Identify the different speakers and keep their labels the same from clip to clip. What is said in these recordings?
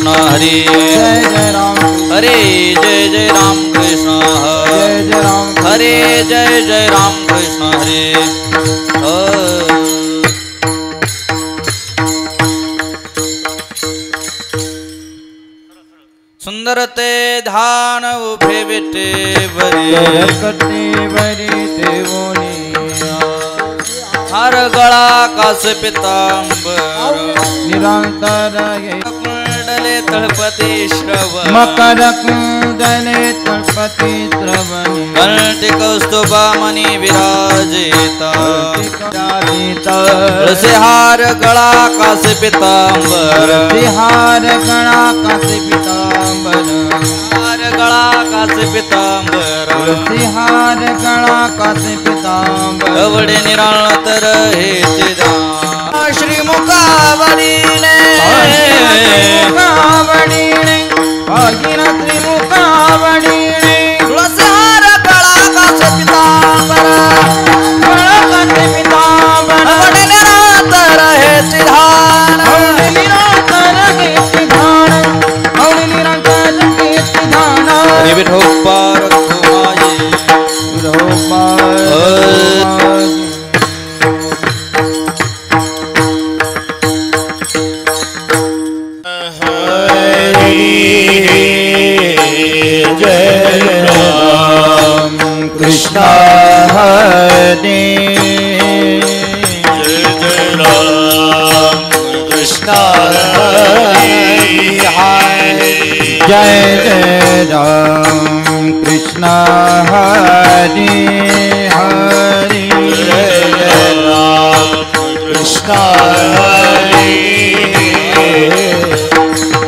Speaker 1: कृष्ण हरे
Speaker 2: जय जय राम
Speaker 1: हरे जय जय राम कृष्ण
Speaker 2: जय जय राम
Speaker 1: हरे जय जय राम कृष्ण हरे सुंदर ते ध्यान उभे विटे बरे हर गळा कास पितांबर
Speaker 2: निरंतर
Speaker 1: कुंडले तळपती श्रवण
Speaker 2: मकर कुंडले तळपती श्रवण
Speaker 1: कंठी कौस्तुभा मणी विराजिता तुळसीहार गळा कास पितांबर
Speaker 2: हार गळा कास पितांबर
Speaker 1: हार गळा कास पितांबर
Speaker 2: हार गळा कास पितांबर
Speaker 1: कवडे निराळतर हे चिदा श्री मुखावरीने
Speaker 2: मुखावडीने भागीरथी मुखावडीने
Speaker 1: तुळसीहार गळा कास पितांबर
Speaker 2: गळा कास पितांबर
Speaker 1: कवडे निराळतर हे चिधान
Speaker 2: निरंतर कीर्ती धान निरंतर कीर्ती धान
Speaker 1: हरि विठोबार तुमाई
Speaker 2: जय राम कृष्ण हरे
Speaker 3: जय जय राम कृष्ण हरे
Speaker 2: जय जय राम कृष्ण हरे हरे
Speaker 3: जय जय राम कृष्ण हरे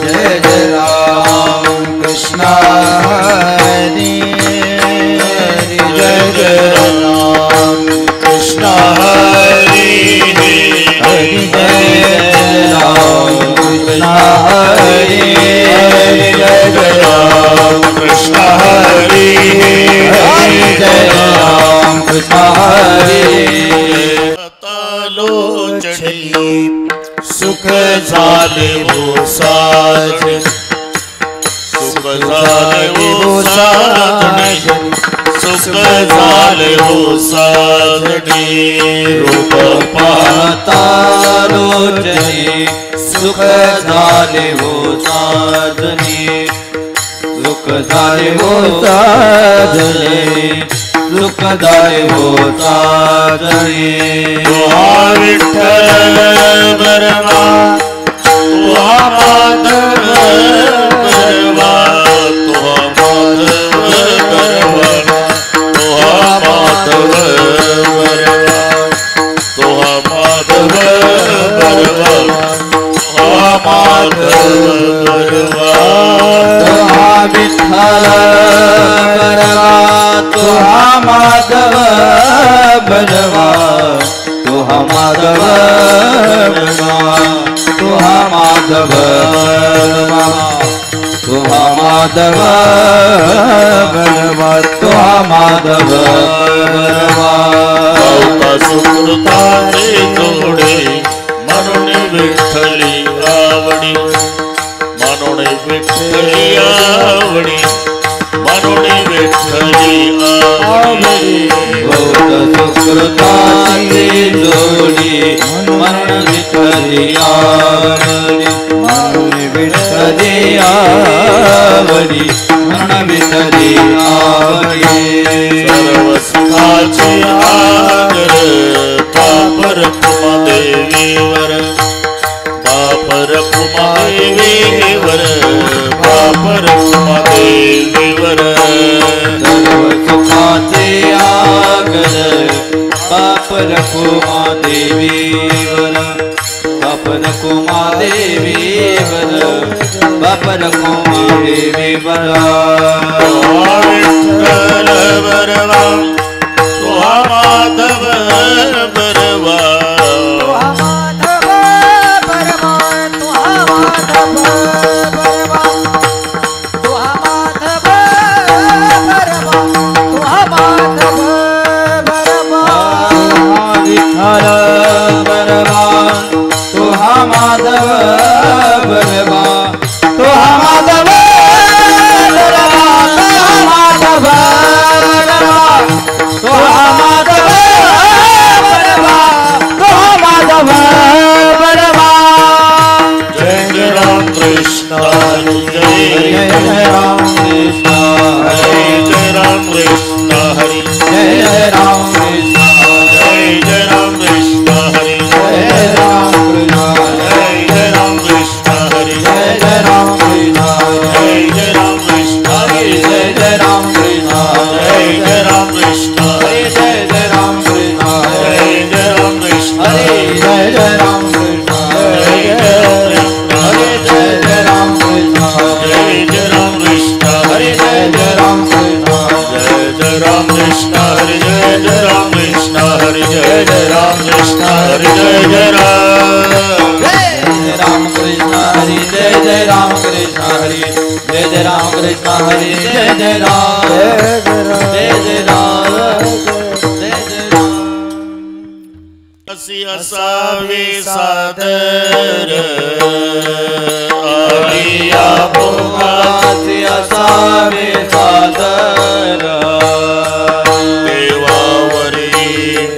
Speaker 2: जय जय राम कृष्ण हरे जय जय राम
Speaker 3: कृष्ण हरे
Speaker 2: हरि जय राम कृष्ण हरे
Speaker 3: जय जय राम कृष्ण हरे
Speaker 2: हरि जय राम कृष्ण हरे
Speaker 3: लोचनी सुख झाले वो साज सुख झाले वो साजणी सुख झाले वो साजणी रूप पाहता
Speaker 1: लोचने सुख झाले हो साजने सुख झाले हो साजने सुख झाले हो साजने
Speaker 3: तुहा विठ्ठल बरवा तुहा माधव बरवा तुहा माधव बरवा तुहा माधव बरवा तुहा माधव बरवा तुहा माधव बरवा
Speaker 1: तुहा विठ्ठल बरवा तुहा माधव बरवा तुहा माधव बरवा तुहा माधव बरवा तुहा माधव बरवा तुहा माधव बरवा
Speaker 3: पावता सुकृताचे जोडे म्हणून विठ्ठली आवडी म्हणून विठ्ठली आवडी म्हणून विठ्ठली आवडी
Speaker 1: सुकृताची जोडी मरण विठ्ठली आवडी मरण विठ्ठली आवडी मरण विठ्ठली आवडी
Speaker 3: सर्व सुखाचे आगर पापर कुमादेवीवर पापर कुमादेवीवर पापर कुमादेवीवर
Speaker 1: सर्व सुखाचे आगर पापर कुमादेवीवर पापर कुमादेवीवर पापर कुमादेवीवर
Speaker 3: विठ्ठल बरवा तुहा माधव बरवा
Speaker 1: तुहा माधव बरवा
Speaker 2: जय जय राम कृष्ण हरि जय जय राम जय जय राम जय जय राम
Speaker 3: असी असावे सादर आलिया
Speaker 2: भोगासी असावे सादर
Speaker 3: देवावरी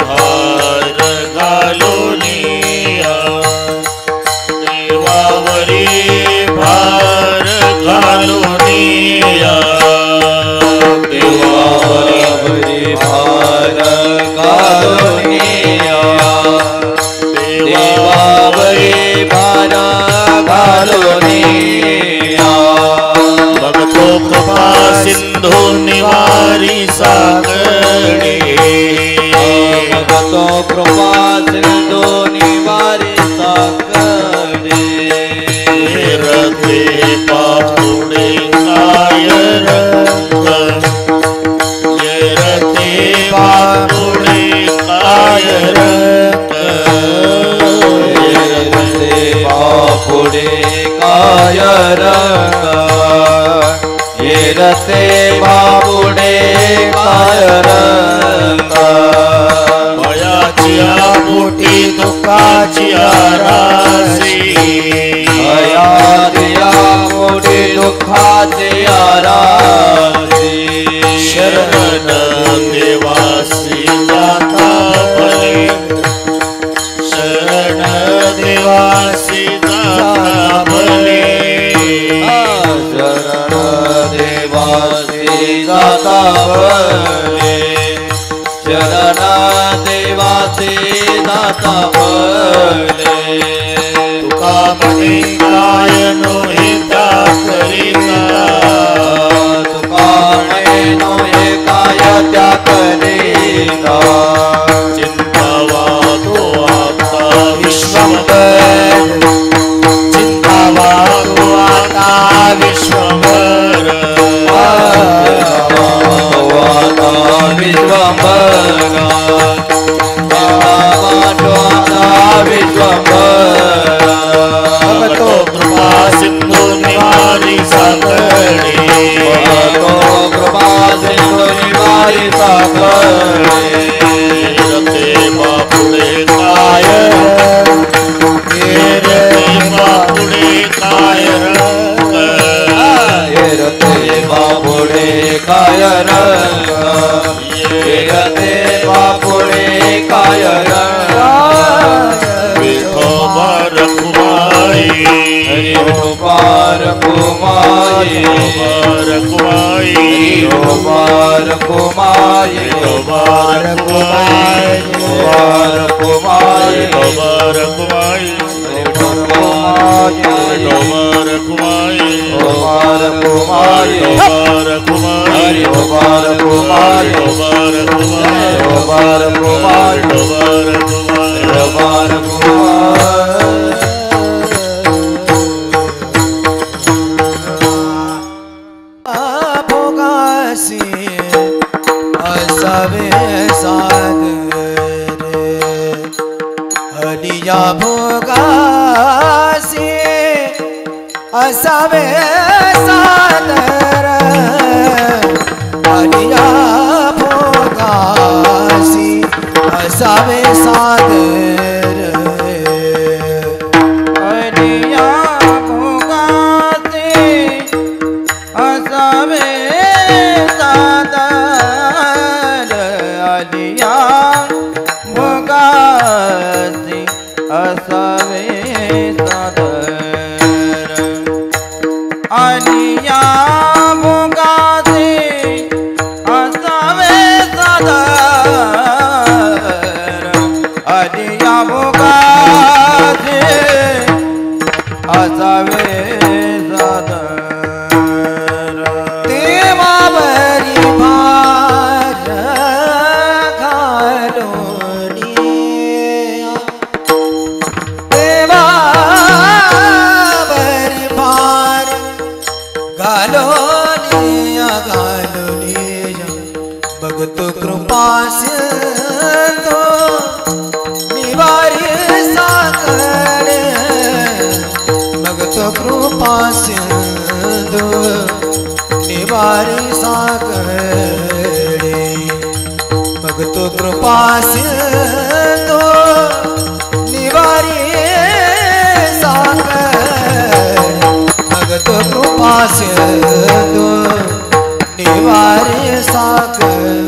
Speaker 3: भार घालोनिया देवावरी भार घालोनिया
Speaker 2: देवावरी भार घालोनिया देवावरी भार घालोनिया
Speaker 3: भक्तो कृपा सिंधु निवारी सागरे
Speaker 2: भक्तो कृपा सिंधु निवारी सागरे
Speaker 3: रते पापुड़े काय रंग रते पापुड़े काय रंग
Speaker 2: बापुड़े काय रंग ये रते बापुड़े काय रंग
Speaker 3: भयाचिया मोठी दुःखाचिया राशी
Speaker 2: भयाचिया मोठी दुःखाची राशी
Speaker 3: शरण देवासी जाता भले शरण देवासी जाता भले
Speaker 2: शरण देवासी जाता भले शरण देवासी जाता भले
Speaker 3: तुका म्हणे गायनो हिता करिता
Speaker 2: तुका नो हे काय त्या करिता
Speaker 3: चिंतावा तो आता विश्वंभर चिंतावा तो आता विश्वंभर भक्तो कृपा सिंधु निवारी सागरे
Speaker 2: कृपा सिंधु निवारी सागरे
Speaker 3: रते बापुड़े काय रते बापुड़े काय रंग
Speaker 2: रते बापुड़े काय रंग रते बापुड़े काय रंग
Speaker 3: विठोबा रखुमाई
Speaker 2: बार कुमाई
Speaker 3: बार कुमाई
Speaker 2: बार कुमाई
Speaker 3: बार कुमाई
Speaker 2: बार कुमाई
Speaker 3: बार कुमाई
Speaker 2: कुमाई
Speaker 3: बार कुमाई
Speaker 2: बार कुमाई
Speaker 3: बार कुमाई
Speaker 2: बार कुमाई
Speaker 3: बार कुमाई
Speaker 2: बार कुमाई
Speaker 3: बार कुमाई
Speaker 2: बार कुमाई
Speaker 4: भोगासी असावे सादर हरिया भोगासी असावे सादर हरिया भोगासी असावे सादर हरिया भोगासी असावे सादर हरिया भोगासी असावे सादर अनिया भोगासी असावे सादर अनिया भोगासी असावे सादर देवावरी भार घालोनिया देवावरी भार घालोनिया घालोनिया भगत कृपा सिंधु निवारी सागर भगत कृपा सिंधु निवारी सागरे भगतो कृपा सिंधु निवारी सागर भगतो कृपा सिंधु निवारी सागर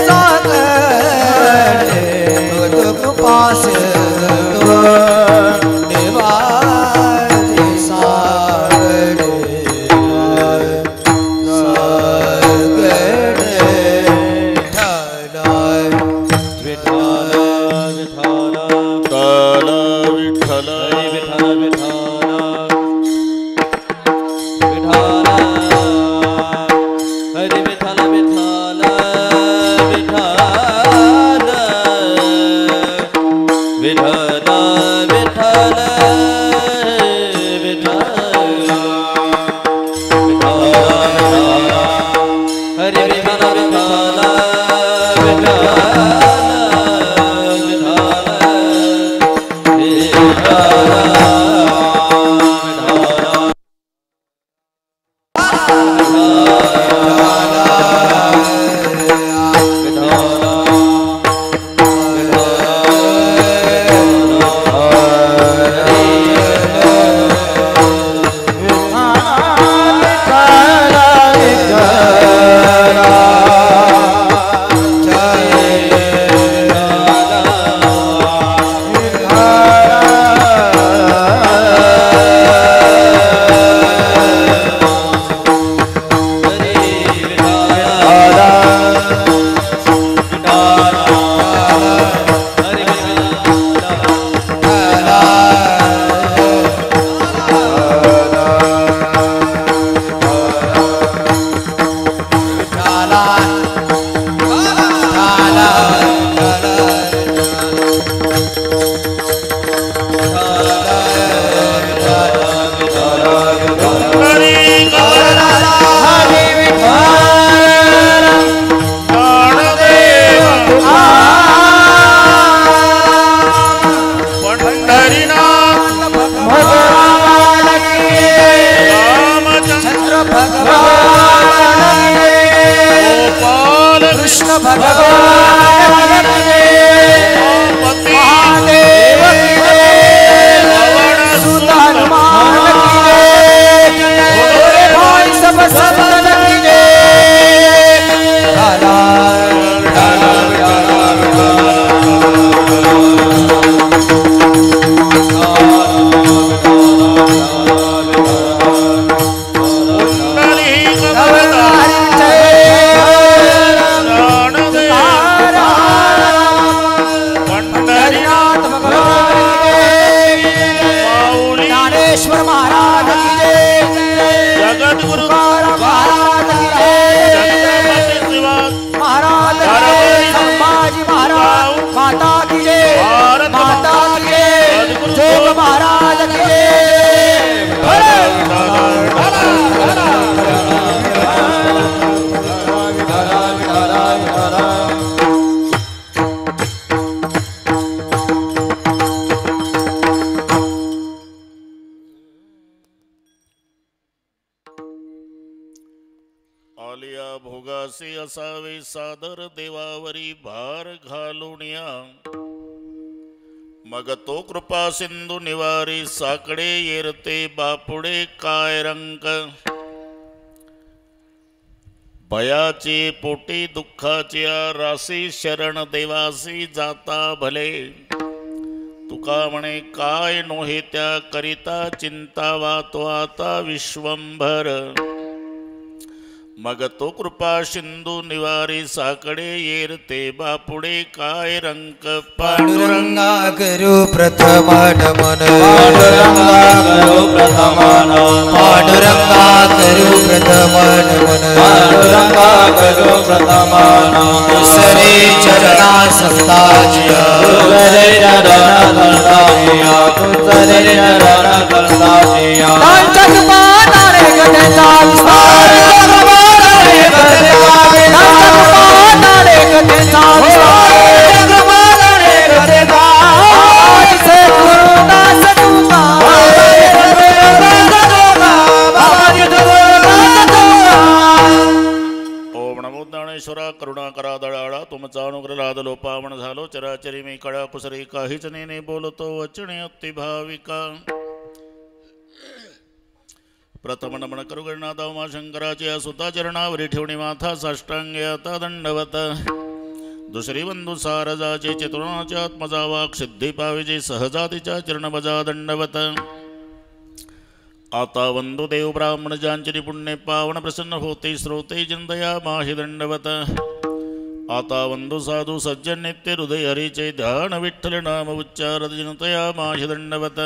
Speaker 4: सागर भगत कृपा सिंधु निवारे सागर
Speaker 3: आलिया भोगासी असावे सादर देवावरी भार घालुनिया मग तो कृपा सिंधू निवारी साकडे येरते बापुडे काय रंक भयाची पोटी दुःखाच्या राशी शरण देवासी जाता भले तुका म्हणे काय नोहे त्या करिता चिंता वातो आता विश्वंभर मग तो कृपा सिंधू निवारी साकडे येरते बापुडे काय रंक
Speaker 4: पांडुरंगा करू प्रथम नमन
Speaker 2: पांडुरंगा करो प्रथमान
Speaker 4: पांडुरंगा करू प्रथम नमन
Speaker 2: पांडुरंगा करो प्रथमान
Speaker 4: सरे चरणा संताजिया
Speaker 2: तुझरे रण करता जिया तुझरे रण करता जिया
Speaker 4: तांचक पाताळे गतेचा विस्तार
Speaker 3: करुणाकरा दळाळा तुमचा अनुग्रह लादलो पावन झालो चराचरी मी कळा कुसरी काहीच नेने बोलतो वचने अति भाविका प्रथम नमन करू गणनाथ उमा शंकराच्या सुता चरणावरी ठेवणी माथा साष्टांगे आता दंडवत दुसरी बंधू सारजाचे चतुर्णाच्या आत्मजा वाक सिद्धी पाविजे सहजातीच्या चरण बजा दंडवत आता वंदू देव ब्राह्मण जांचरी पुण्य पावन प्रसन्न होते श्रोते जनदया माहि दंडवत आता वंदू साधू सज्जन नित्य हृदय हरीचे ध्यान विठ्ठल नाम उच्चार जनतया माहि दंडवत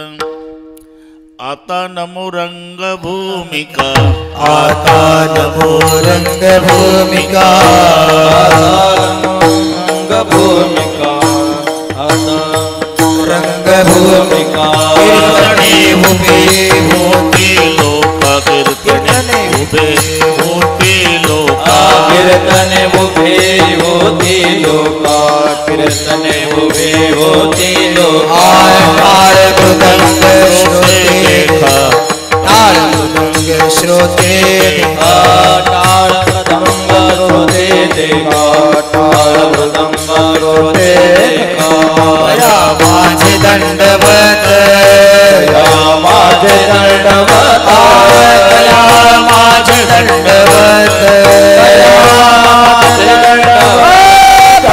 Speaker 3: आता नमो रंग भूमिका
Speaker 4: आता नमो रंग भूमिका
Speaker 2: भूमिका आता
Speaker 4: रंग भूमिका कीर्तने उभे
Speaker 3: होती लोका कीर्तने उभे होती लोका
Speaker 2: कीर्तने उभे होती लोका कीर्तने उभे होती लोका
Speaker 4: ताल मृदंग श्रोते ताल मृदंग श्रोते
Speaker 2: ताळ मृदंग श्रोते देखा ताळ मृदंग श्रोते
Speaker 4: या माझे दंडवत
Speaker 2: या माझे दंडवत
Speaker 4: या माझे दंडवत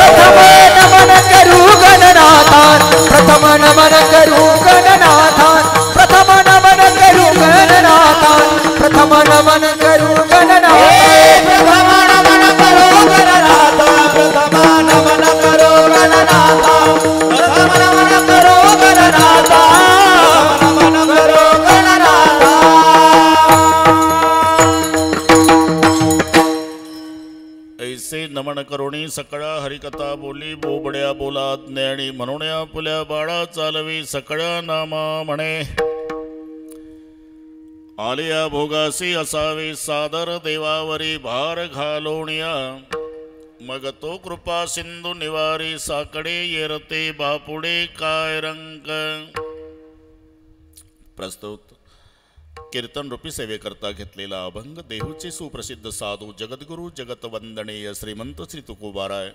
Speaker 4: प्रथम नमन करू गणनाथान प्रथम नमन करू गणनाथान प्रथम नमन करू गणनाथान प्रथम नमन करू गणनाथान प्रथम नमन करू गणनाथान प्रथम नमन करू गणनाथान प्रथम नमन करू गणनाथान नमन करू गणनाथान
Speaker 3: ऐसे नमन करुणी सकळा हरिकथा बोली बोबड्या बोला ज्ञानी म्हणून पुल्या बाळा चालवी सकळ्या नामा म्हणे आलिया भोगासी असावी सादर देवावरी भार घालोणिया मग तो कृपा सिंधू निवारी साकडे येरते बापुडे काय रंग प्रस्तुत कीर्तन रूपी सेवेकरता घेतलेला अभंग देहूचे सुप्रसिद्ध साधू जगद्गुरु जगतवंदनीय श्रीमंत श्री तुकोबाराय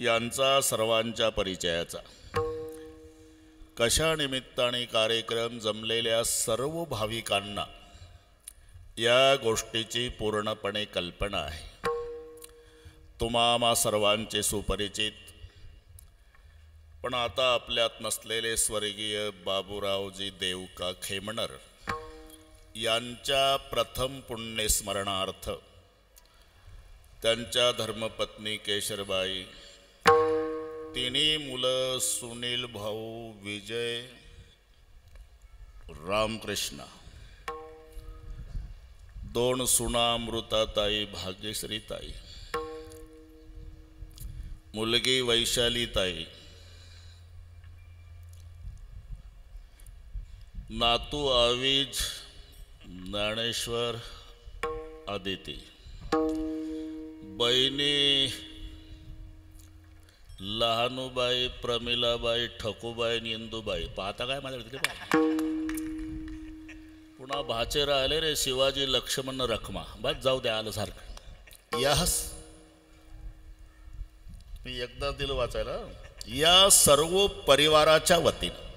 Speaker 3: यांचा सर्वांच्या परिचयाचा कशा निमित्ताने कार्यक्रम जमलेल्या सर्व भाविकांना या गोष्टीची पूर्णपणे कल्पना आहे. तुम्हा सर्वांचे सुपरिचित पण आता आपल्यात नसलेले स्वर्गीय बाबूरावजी देवका खेमणर यांच्या प्रथम पुण्यस्मरणार्थ त्यांच्या धर्मपत्नी केशरबाई, तिन्ही मुलं सुनील भाऊ, विजय, रामकृष्ण, दोन सुना अमृताताई, भाग्यश्रीताई, मुलगी वैशालीताई, नातू आविज, ज्ञानेश्वर, आदिती, बहिणी लहानूबाई, प्रमिलाबाई, ठकूबाई, इंदूबाई. पाहता काय माझ्या तिकडे पुन्हा भाचे राहिले रे शिवाजी लक्ष्मण रखमा. बस जाऊ द्या आलं सारखं. यास मी एकदा दिलं वाचायला. या सर्व परिवाराच्या वतीनं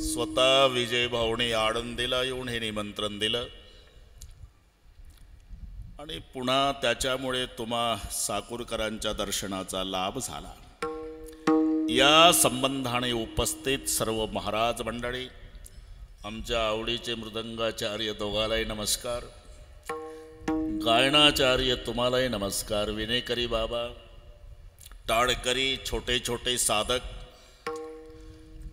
Speaker 3: स्वतः विजय भाऊने आळंदीला येऊन हे निमंत्रण दिलं आणि पुन्हा त्याच्यामुळे तुम्हा साकुरकरांच्या दर्शनाचा लाभ झाला. या संबंधाने उपस्थित सर्व महाराज मंडळी, आमच्या आवडीचे मृदंगाचार्य दोघालाही नमस्कार, गायनाचार्य तुम्हालाही नमस्कार, विनेकरी बाबा, टाळकरी, छोटे छोटे साधक,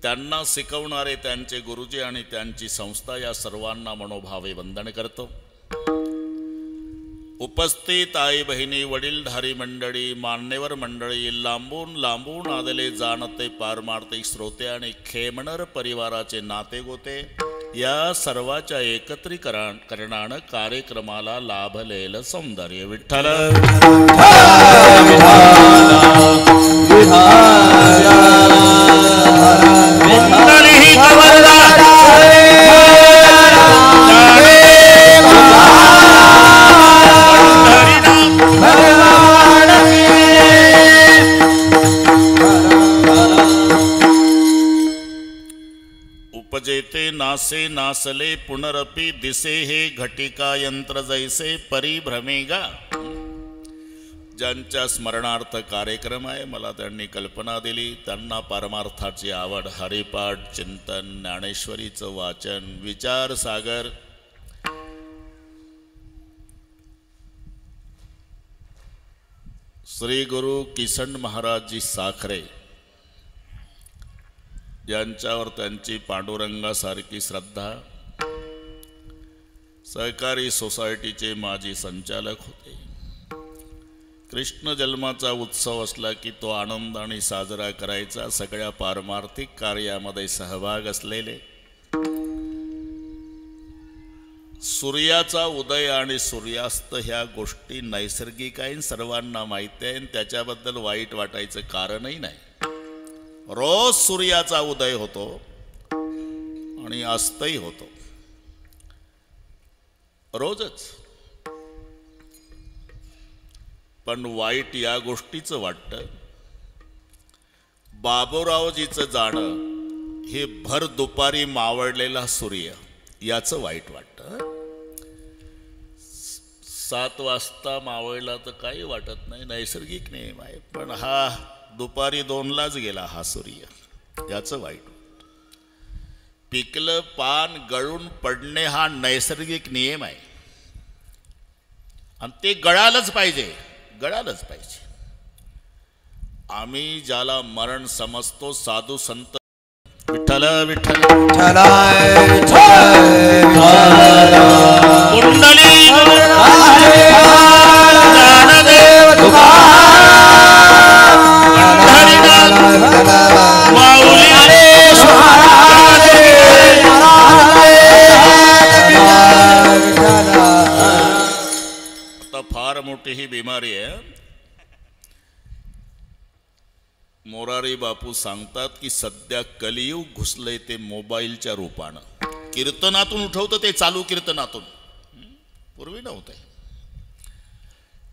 Speaker 3: त्यांना शिकवणारे त्यांचे गुरुजी आणि त्यांची संस्था, या सर्वांना मनोभावे वंदन करतो. उपस्थित आई बहिणी, वडीलधारी मंडळी, मान्यवर मंडळी, लांबून लांबून आलेले जाणते पारमार्थिक श्रोते आणि खेमणर परिवाराचे नाते गोते, या सर्वाच्या एकत्रीकरणानं कार्यक्रमाला लाभलेलं सौंदर्य. विठ्ठल उपजेते ना नासे नासले पुनरपी दिसे हे घटिका यंत्र जैसे परिभ्रमेगा. ज्यांच्या स्मरणार्थ कार्यक्रम आहे, मला त्यांनी कल्पना दिली, त्यांना परमार्थाची आवड, हरिपाठ, चिंतन, ज्ञानेश्वरीचं वाचन, विचार सागर, श्री गुरु किसन महाराजजी साखरे यांच्यावर त्यांची पांडुरंगासारखी श्रद्धा. सहकारी सोसायटीचे माजी संचालक होते. कृष्ण जन्माचा उत्सव असला की तो आनंदाने साजरा करायचा. सगळ्या पारमार्थिक कार्यामध्ये सहभाग असलेले. सूर्याचा उदय आणि सूर्यास्त ह्या गोष्टी नैसर्गिक आहे, सर्वांना माहिती आहे, त्याच्याबद्दल वाईट वाटायचं कारणही नाही. रोज सूर्याचा उदय होतो आणि अस्तही होतो, रोजच. पण वाईट या गोष्टीचं वाटतं, बाबूरावजीचं जाणं हे भर दुपारी मावळलेला सूर्य याचं वाईट वाटतं. 7 वाजता मावळला तर काही वाटत नाही, नैसर्गिक नियम आहे. पण हा दुपारी 2लाच गेला हा सूर्य, याचं वाईट वाटतं. पिकलं पान गळून पडणे हा नैसर्गिक नियम आहे आणि ते गळालंच पाहिजे, गळालंच पाहिजे. आम्ही ज्याला मरण समजतो, साधू संत, विठ्ठल विठ्ठल कुंडली आता फार मोठी ही बिमारी आहे. मोरारी बापू सांगतात की सध्या कलियुग घुसलंय ते मोबाईलच्या रूपानं. कीर्तनातून उठवतं ते, चालू कीर्तनातून, पूर्वी नव्हते.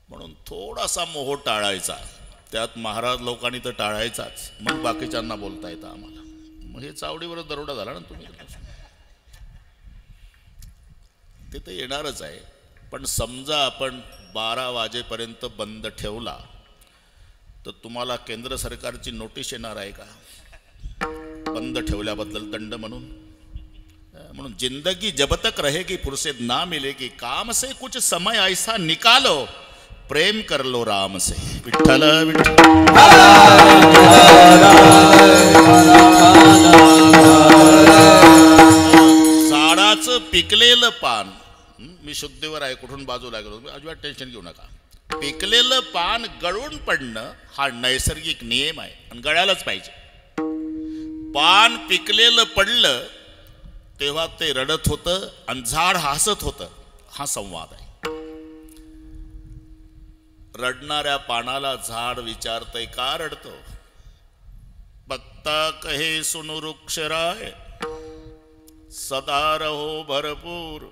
Speaker 3: म्हणून थोडासा मोह टाळायचा. त्यात महाराज लोकांनी तर टाळायचाच, मग बाकीच्यांना बोलता येतं आम्हाला. मग हे चावडीवर दरोडा झाला ना तुम्ही, ते तर येणारच आहे. पण समजा आपण 12 वाजेपर्यंत बंद ठेवला तर तुम्हाला केंद्र सरकारची नोटीस येणार आहे का, बंद ठेवल्याबद्दल दंड म्हणून. म्हणून जिंदगी जब तक रहेगी फुर्सत ना मिलेगी, काम से कुछ समय ऐसा निकालो, प्रेम कर लो राम से. विठ्ठल विठ्ठल. झाडाचं पिकलेलं पान, मी शुद्धीवर आहे, कुठून बाजूला गेलो, अजिबात टेन्शन घेऊ नका. पिकलेलं पान गळून पडणं हा नैसर्गिक नियम आहे आणि गळायलाच पाहिजे. पान पिकलेलं पडलं तेव्हा ते रडत होतं आणि झाड हसत होतं, हा संवाद आहे. रडणाऱ्या पानाला झाड विचारतंय का रडतो. पत्ता कहे सुनु वृक्षराय, सदा रहो भरपूर,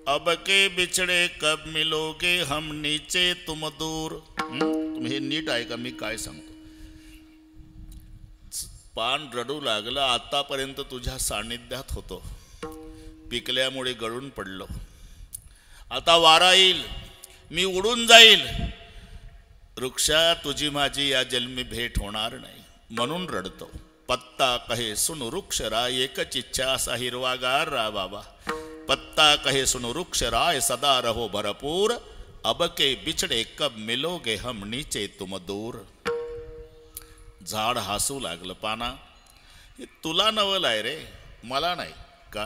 Speaker 3: अब के बिछड़े कब मिलोगे हम नीचे तुम दूर. तुम्ही हे नीट आहे का मी काय सांगतो. पान रडू लागलं, आतापर्यंत तुझ्या सानिध्यात होतो, पिकल्यामुळे गळून पडलो, आता वारा येईल, मी उडून जाईल, वृक्षा तुझी माझी या जन्मी भेट होणार नाही, म्हणून रडतो. पत्ता कहे सुन वृक्ष राय, एकच इच्छा असा हिरवागार रा बाबा. पत्ता कहे सुन वृक्ष राय, सदा रहो भरपूर, अब के बिछड़े कब मिलोगे हम नीचे तुम दूर. झाड हसू लागलं, पाना हे तुला नवल आहे रे, मला नाही का.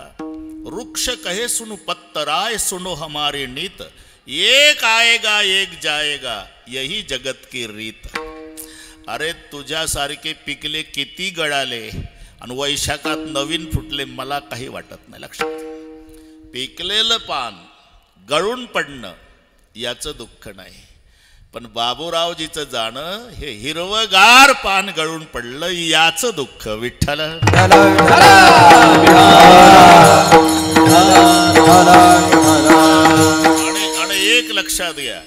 Speaker 3: वृक्ष कहे सुनु पत्तराय, सुनो हमारी नीत, एक आएगा एक जाएगा, यही जगत की रीत. अरे तुझ्यासारखे पिकले किती गळाले आणि वैशाखात नवीन फुटले, मला काही वाटत नाही. लक्षात, पिकलेलं पान गळून पडणं याचं दुःख नाही, पण बाबूरावजीचं जाणं हे हिरवगार पान गळून पडलं याचं दुःख. विठ्ठल. आणि एक लक्षात घ्या,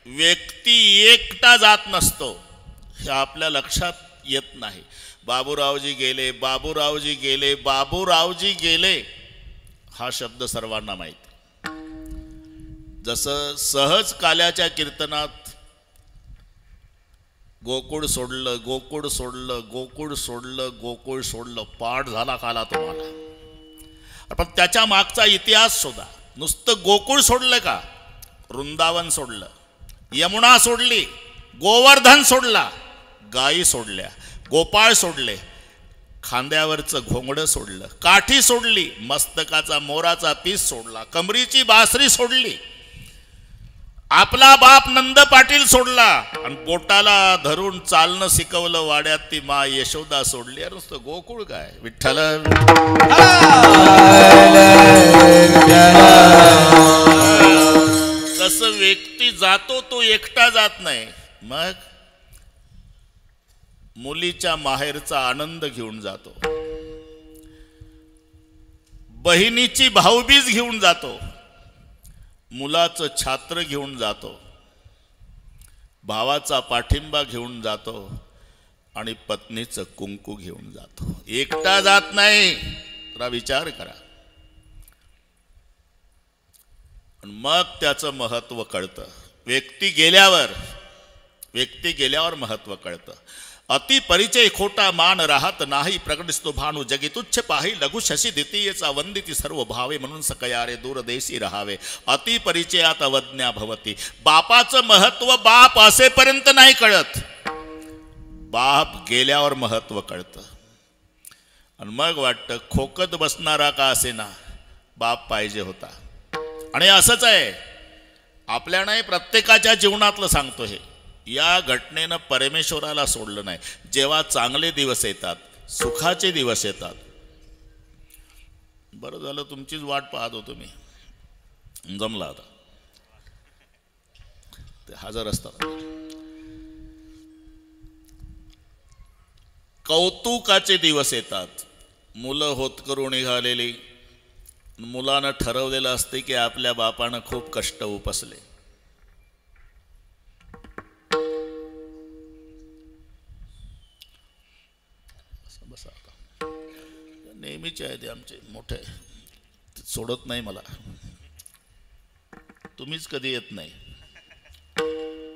Speaker 3: व्यक्ती एकटा जात नसतो, हे आपल्या लक्षात येत नाही. बाबूरावजी गेले, बाबूरावजी गेले, बाबूरावजी गेले हा शब्द सर्वांना माहिती. जसं सहज काल्याच्या कीर्तनात गोकुळ सोडलं, गोकुळ सोडलं, गोकुळ सोडलं, गोकुळ सोडलं, पाठ झाला काला तुम्हाला. पण त्याच्या मागचा इतिहास शोधा. नुसतं गोकुळ सोडलं का? वृंदावन सोडलं, यमुना सोडली, गोवर्धन सोडला, गायी सोडल्या, गोपाळ सोडले, खांद्यावरचं घोंगडं सोडलं, काठी सोडली, मस्तकाचा मोराचा पीस सोडला, कमरीची बासरी सोडली, आपला बाप नंद पाटील सोडला आणि बोटाला धरून चालणं शिकवलं वाड्यात ती मा यशोदा सोडली. अरे नुसतं गोकुळ काय विठ्ठल. तसं व्यक्ती जातो तो एकटा जात नाही, मग मुलीच्या माहेरचा आनंद घेऊन जातो, बहिणीची भाऊबीज घेऊन जातो, मुलाचं छात्र घेऊन जातो, भावाचा पाठिंबा घेऊन जातो आणि पत्नीचं कुंकू घेऊन जातो. एकटा जात नाही. जरा विचार करा. मग त्याचं महत्व कळतं. व्यक्ती गेल्यावर महत्व कळतं. अति परिचय खोटा मान राहत नाही, प्रकटितो भानु जगी तुच्छ पाही, लघु शशी द्वितीयचा वंदिती सर्व भावे, म्हणून सकयारे दूरदेशी राहावे, अति परिचयात अवज्ञा भवती. बापाचं महत्व बाप असेपर्यंत नाही कळत, बाप गेल्यावर महत्व कळतं. आणि मग वाटतं खोकत बसणारा का असेना बाप पाहिजे होता. आणि असंच आहे आपल्या नाही, प्रत्येकाच्या जीवनातलं सांगतो हे. या घटनेनं परमेश्वराला सोडलं नाही. जेव्हा चांगले दिवस येतात, सुखाचे दिवस येतात, बरं झालं तुमचीच वाट पाहत होतो मी, जमला होता ते हजर असतात. कौतुकाचे दिवस येतात, मुलं होतकरू निघालेली, मुलानं ठरवलेलं असते की आपल्या बापानं खूप कष्ट उपसले, नेहमीचे आहे ते आमचे मोठे, सोडत नाही मला. तुम्हीच कधी येत नाही.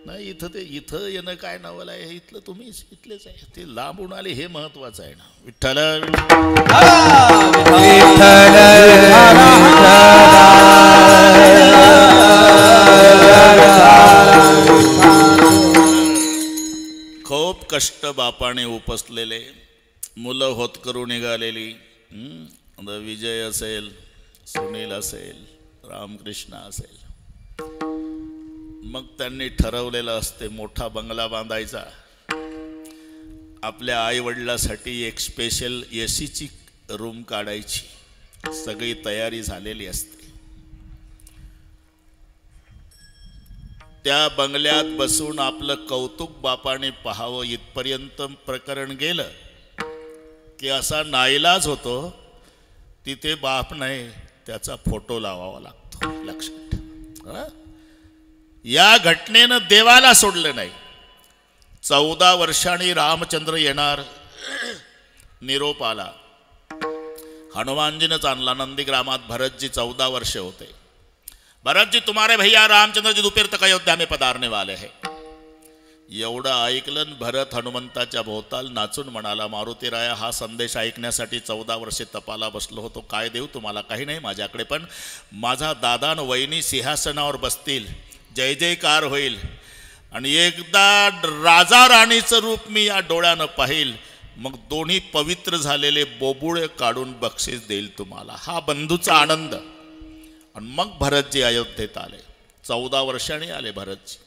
Speaker 3: नाही इथं येणं काय नवल आहे, इथलं तुम्हीच इथलेच आहे. ते लांबून आले हे महत्वाचं आहे ना. विठ्ठल खूप कष्ट बापाने उपसलेले, मुलं होतकरू निघालेली, विजय असेल, सुनील असेल, रामकृष्ण असेल, मग त्यांनी ठरवलेलं असते मोठा बंगला बांधायचा, आपल्या आई वडिलांसाठी एक स्पेशल एसीची रूम काढायची, सगळी तयारी झालेली असते. त्या बंगल्यात बसून आपलं कौतुक बापाने पाहावं इथपर्यंत प्रकरण गेलं की असा नाईलाज होतो, तिथे बाप नाही त्याचा फोटो लावावा लागतो. लक्षात ठेवा. या घटनेनं देवाला सोडलं नाही. 14 वर्षांनी रामचंद्र येणार, निरोप आला. हनुमानजीनंच आणला. नंदीग्रामात भरतजी 14 वर्षे होते. भरतजी तुम्हारे भैया रामचंद्र जी दोपहर तक अयोध्या में पधारने वाले हैं. एवढं ऐकलं भरत हनुमंताच्या भोवताल नाचून म्हणाला, मारुतीराया हा संदेश ऐकण्यासाठी 14 वर्षे तपाला बसलो होतो. काय देऊ तुम्हाला? काही नाही माझ्याकडे, पण माझा दादा न वहिनी सिंहासनावर बसतील, जय जयकार होईल आणि एकदा राजा राणीचं रूप मी या डोळ्यानं पाहिल, मग दोन्ही पवित्र झालेले बोबुळे काढून बक्षीस देईल तुम्हाला. हा बंधूचा आनंद. आणि मग भरतजी अयोध्येत आले. 14 वर्षांनी आले भरतजी.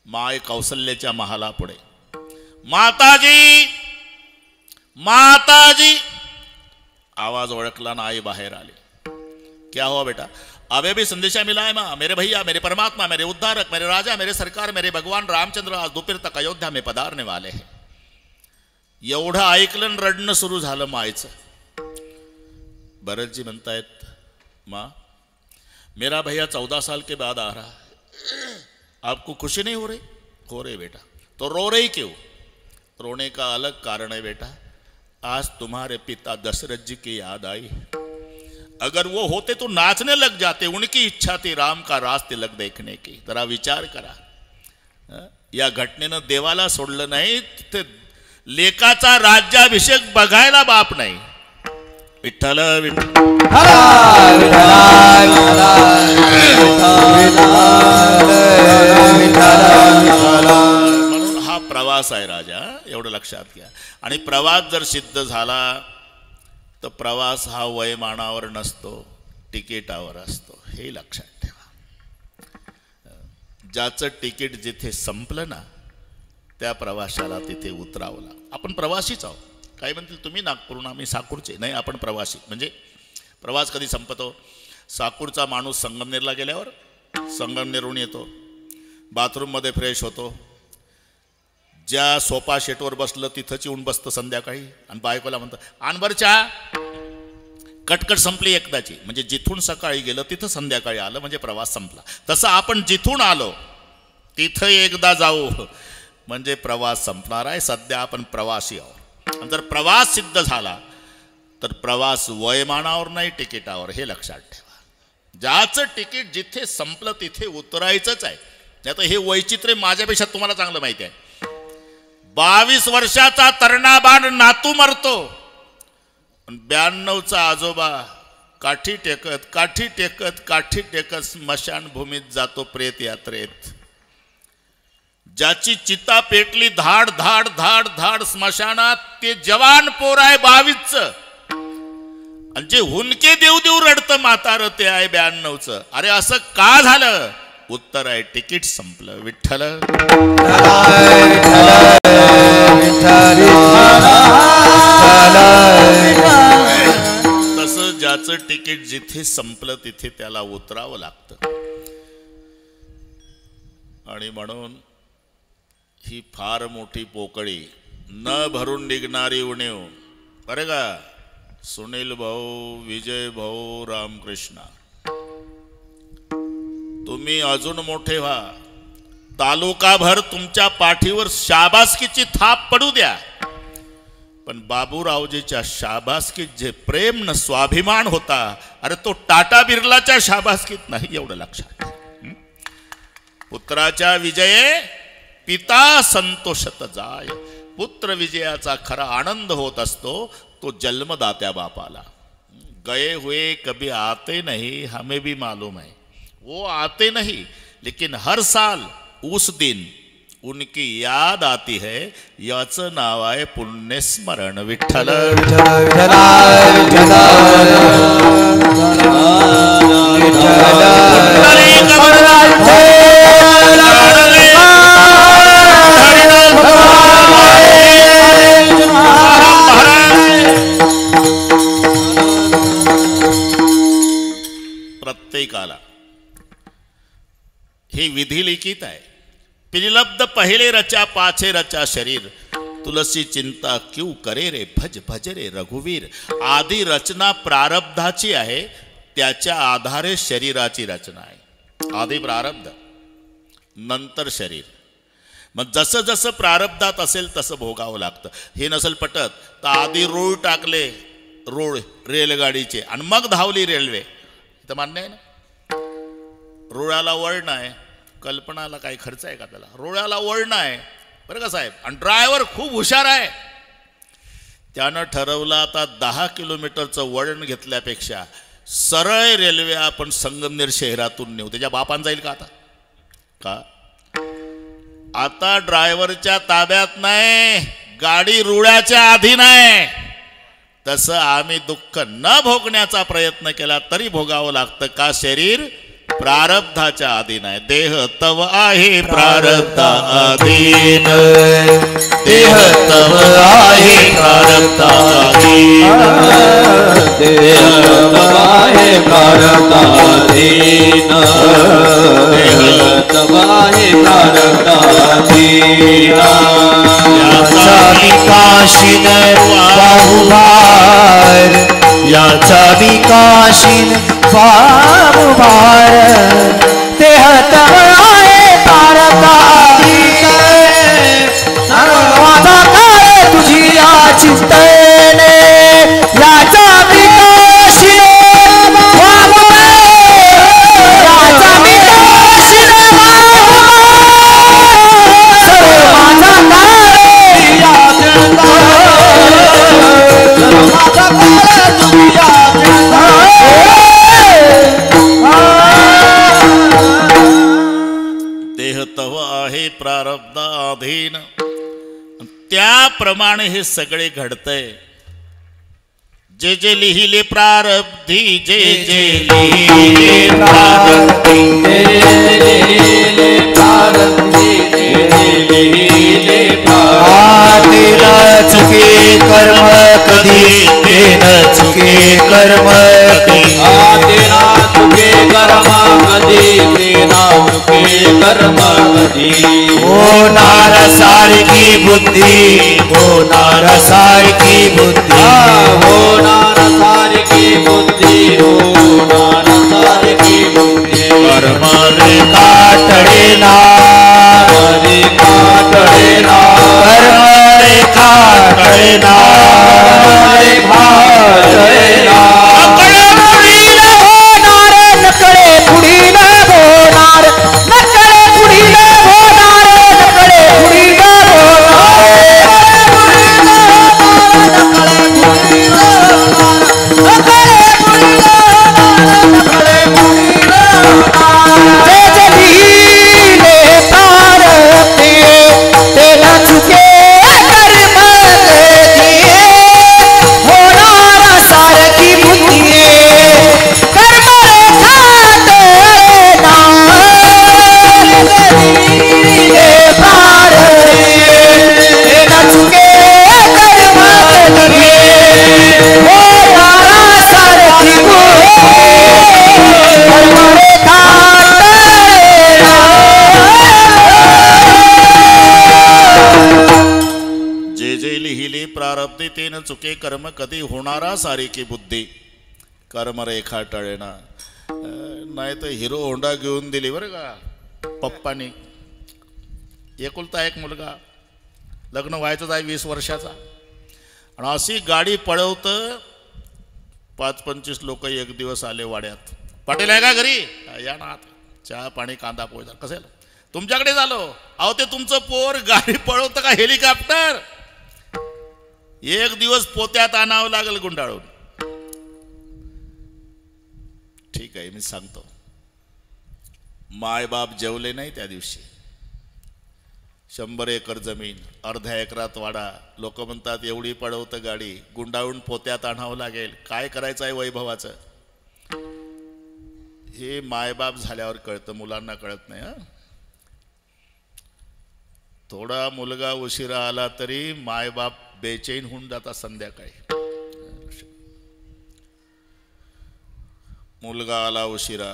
Speaker 3: माय कौसल्याच्या महालापुढे, माताजी माताजी आवाज ओळखला ना, आई बाहेर आली. क्या हुआ बेटा? अबे भी संदेशा मिला है माँ, मेरे भैया, मेरे परमात्मा, मेरे उद्धारक, मेरे राजा, मेरे सरकार, मेरे भगवान रामचंद्र आज दोपहर तक अयोध्या में पधारने वाले हैं. एवढं ऐकलं रडणं सुरू झालं मायचं. भरतजी म्हणतायत, माँ मेरा भैया 14 साल के बाद आ रहा है, आपको खुशी नहीं हो रही? हो रही बेटा. तो रो रही क्यों? रोने का अलग कारण है बेटा। आज तुम्हारे पिता दशरथ जी की याद आई। अगर वो होते तो नाचने लग जाते। उनकी इच्छा थी राम का राज तिलक देखने की। जरा विचार करा। या घटनेनं देवाला सोडलं नाही, ते लेकाचा राज्याभिषेक बघायला बाप नाही। विठ्ठल म्हणून हा प्रवास आहे राजा, एवढं लक्षात घ्या। आणि प्रवास जर सिद्ध झाला तर प्रवास हा वयमानावर नसतो, तिकिटावर असतो, हे लक्षात ठेवा। ज्याचं तिकीट जिथे संपलं ना त्या प्रवाशाला तिथे उतरावं लागतं। आपण प्रवासीच आहोत। काय म्हणतील तुम्ही नागपूरहून, आम्ही साकूरचे नाही, आपण प्रवासी। म्हणजे प्रवास कधी संपतो? साकूरचा माणूस संगमनेरला गेल्यावर संगमनेरहून येतो, बाथरूममध्ये फ्रेश होतो, ज्या सोफा सेटवर बसलं तिथंच येऊन बसतं संध्याकाळी आणि बायकोला म्हणतं आणबर चहा। कटकट संपली एकदाची। म्हणजे जिथून सकाळी गेलं तिथं संध्याकाळी आलं म्हणजे प्रवास संपला। तसं आपण जिथून आलो तिथं एकदा जाऊ म्हणजे प्रवास संपणार आहे। सध्या आपण प्रवासी आहोत। आणि जर प्रवास सिद्ध झाला तर प्रवास वयमानावर नाही, तिकिटावर, हे लक्षात ठेवा। ज्याचं तिकीट जिथे संपलं तिथे उतरायचंच आहे। नाही तर हे वैचित्र्य माझ्यापेक्षा तुम्हाला चांगलं माहिती आहे। 22 वर्षाचा तरणा बाण नातू मरतो, 92चा आजोबा काठी टेकत काठी टेकत काठी टेकत स्मशानभूमीत जातो प्रेत यात्रेत। ज्याची चिता पेटली धाड धाड धाड धाड स्मशानात ते जवान पोर आहे 22चं। आणि जे हुनके देव देव रडतं म्हातारं ते आहे 92चं। अरे असं का झालं? उत्तर आहे तिकीट संपलं। विठ्ठल तसं ज्याचं तिकीट जिथे संपलं तिथे त्याला उतरावं लागतं। आणि म्हणून ही फार मोठी पोकळी, न भरून निघणारी उणीव, बरं का? सुनील भाऊ, विजय भाऊ, रामकृष्ण, तुम्ही अजून मोठे व्हा, तालुकाभर तुमच्या पाठीवर शाबासकीची थाप पडू द्या, पण बाबूरावजीच्या शाबासकीत जे प्रेम न स्वाभिमान होता, अरे तो टाटा बिर्लाच्या शाबासकीत नाही, एवढं लक्षात। पुत्राच्या विजये पिता संतोषत जाय। पुत्र विजयाचा खरा आनंद होत असतो तो जन्मदात्या बापाला। गए हुए कभी आते नहीं, हमें भी मालूम है, वो आते नहीं, लेकिन हर साल उस दिन उनकी याद आती है। याचं नाव आहे पुण्यस्मरण। विठ्ठल प्रत्येकाला ही विधी लिखित आहे। पिलब्ध पहिले रचा पाछे रचा शरीर, तुलसी चिंता क्यों करे रे, भज भज रे रघुवीर। आधी रचना प्रारब्धाची आहे, त्याच्या आधारे शरीराची रचना आहे। आधी प्रारब्ध, नंतर शरीर। मग जसं जसं प्रारब्धात असेल तसं भोगावं लागतं। हे नसेल पटत तर आधी रूळ टाकले, रूळ रेलगाडीचे, आणि मग धावली रेल्वे, तर मान्य आहे ना? रुळाला वळण आहे, कल्पनाला काही खर्च आहे का त्याला? रुळाला वळण आहे, बरं का साहेब? आणि ड्रायव्हर खूप हुशार आहे, त्यानं ठरवलं आता 10 किलोमीटरचं वळण घेतल्यापेक्षा सरळ रेल्वे आपण संगमनेर शहरातून नेऊ। त्याच्या बापान जाईल का आता? का आता ड्रायव्हरच्या ताब्यात नाही, गाडी रुळाच्या आधी नाही। तसं आम्ही दुःख न भोगण्याचा प्रयत्न केला तरी भोगावं लागतं। का? शरीर प्रारब्धाच्या अधीन आहे। देह तव आहे प्रारब्धा अधीन, देह तव आहे प्रारब्धा अधीन,
Speaker 2: देह तव आहे प्रारब्धा अधीन, देह तव आहे प्रारब्धा अधीन। याचा विकाशीन बाहुभार, याचा विकाशीन बाहुभार, देह तव आहे प्रारब्धा अधीन, सर्वाचा
Speaker 3: अधीन. त्याप्रमाणे हे सगळे घडतंय. जे जे लिहिले प्रारब्धी, जे जे लिहिले प्रारब्धी,
Speaker 2: जे लिहिले प्रारब्धी, जे लिहिले प्रारब्धी. तेन चुके कर्म कधी, तेन चुके कर्म कधी. तेना चुके कर्म कधी, तेना चुके कर्म कधी. होणार सारखी बुद्धी, होणार सारखी बुद्धी. होणार सारखी बुद्धी, होणार सारखी बुद्धी. कर्म रेखा टळेना, रेखा टळेना. कर्म रेखा टळेना, रेखा टळेना.
Speaker 4: नकळे पुढील होणार, नकळे पुढील होणार, नकळे पुढील होणार, नकळे पुढील
Speaker 3: प्रारब्धी. तेन चुके कर्म कधी, होणारा सारिकी बुद्धी. कर्म रेखा टळेना. नाही तर हिरो होंडा घेऊन दिली बरं का पप्पानी. एकुलता एक मुलगा, लग्न व्हायचंच आहे 20 वर्षाचा, आणि अशी गाडी पळवतं. 5-25 लोक एक दिवस आले वाड्यात. पाटील आहे का घरी? या ना, चहा पाणी कांदा पोळी कसेल तुमच्याकडे झालो. अहो ते तुमचं पोर गाडी पळवतं का हेलिकॉप्टर? एक दिवस पोत्यात आणावं लागेल गुंडाळून. ठीक आहे, मी सांगतो. मायबाप जेवले नाही त्या दिवशी. 100 एकर जमीन, अर्ध्या एकरात वाडा. लोक म्हणतात एवढी पळवतं गाडी, गुंडाळून पोत्यात आणावं लागेल. काय करायचं आहे वैभवाचं? हे मायबाप झाल्यावर कळतं, मुलांना कळत नाही. थोडा मुलगा उशिरा आला तरी मायबाप बेचैन होऊन जातात संध्याकाळी. मुलगा आला उशिरा,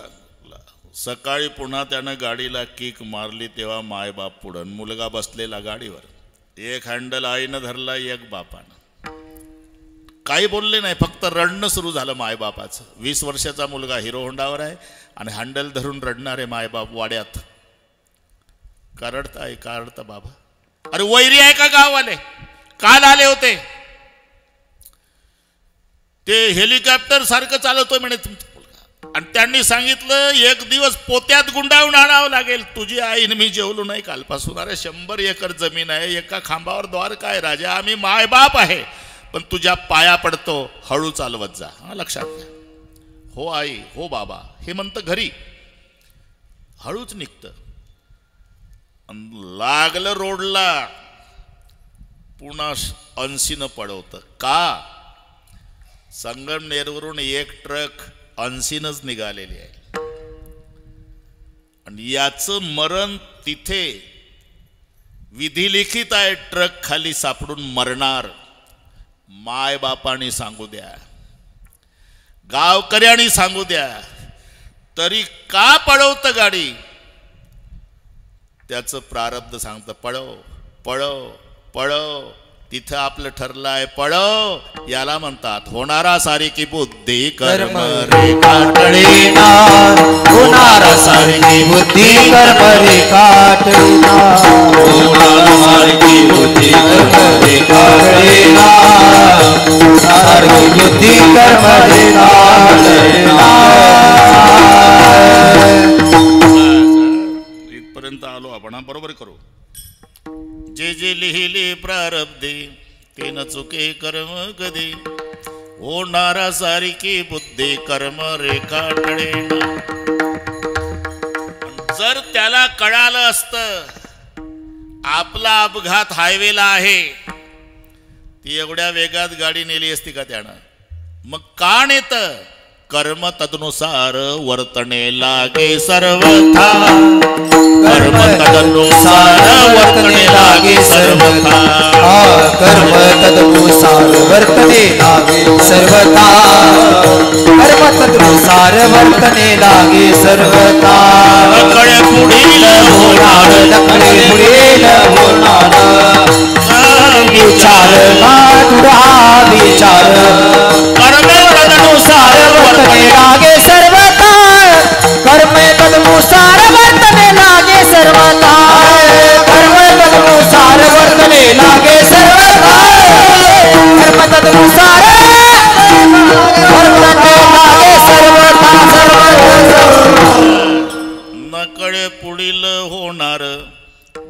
Speaker 3: सकाळी पुन्हा त्यानं गाडीला किक मारली तेव्हा मायबाप पुढं, मुलगा बसलेला गाडीवर. एक हँडल आईनं धरला, एक बापानं. काही बोलले नाही, फक्त रडणं सुरू झालं मायबापाचं. 20 वर्षाचा मुलगा हिरो होंडावर आहे आणि हँडल धरून रडणारे मायबाप वाड्यात. का रडताय? का रडता बाबा? अरे वैरी आहे का गाववाले? काल आले होते, ते हेलिकॉप्टर सारखं चालवतोय म्हणे तुमचा मुलगा, आणि त्यांनी सांगितलं 1 दिवस पोत्यात गुंडाळून आणावं लागेल. तुझी आईन मी जेवलो नाही कालपासून. अरे 100 एकर जमीन आहे, एका खांबावर द्वार काय राजा? आम्ही मायबाप आहे, पण तुझ्या पाया पडतो, हळू चालवत जा. लक्षात घ्या. हो आई, हो बाबा हे म्हणतं घरी, हळूच निघतं. लागलं रोडला, पुन्हा 80 पळवतं. का? संगमनेरवरून एक ट्रक 80 निघालेली आहे, आणि याचं मरण तिथे विधिलिखित आहे. ट्रक खाली सापडून मरणार. माय बापाने सांगू द्या, गावकऱ्यांनी सांगू द्या, तरी का पळवतं गाडी? त्याचं प्रारब्ध सांगतं पळव पळव पळव. तिथं आपलं ठरलं आहे पळव. याला म्हणतात होणारा सारिकी बुद्धी कर्म रेखा टळेना.
Speaker 2: होणारा सारखी बुद्धी कर्म रेखा टळेना. होणारा सारखी बुद्धी कर्म रेखा टळेना. सारखी बुद्धी कर्म रेखा टळेना.
Speaker 3: इथपर्यंत आलो आपण, बरोबर करू. जे जे लिहिले प्रारब्धे, ते न चुके कर्म कधी. होणारा सारिकी बुद्धी कर्म रेखा टळेना. जर त्याला कळालं असतं आपला अपघात हायवेला आहे, ती एवढ्या वेगात गाडी नेली असती का त्यानं? मग का नेत? कर्म तदनुसार वर्तने लागे सर्वथा, कर्म तदनुसार वर्तने लागे सर्वथा,
Speaker 4: कर्म तदनुसार वर्तने लागे सर्वथा, कर्म तदनुसार वर्तने लागे सर्वथा,
Speaker 3: नकळे पुढील होणार,
Speaker 4: नकळे पुढील होणार, विचार माधुरा विचार,
Speaker 3: कर्म तदनुसार
Speaker 4: वर्तने लागे सर्वथा, कर्म तदनुसार वर्तने लागे सर्वथा, कर्म तदनुसार वर्तने लागे सर्वथा, कर्म तदनुसार वर्तने लागे सर्वथा,
Speaker 3: नकळे पुढील होणार,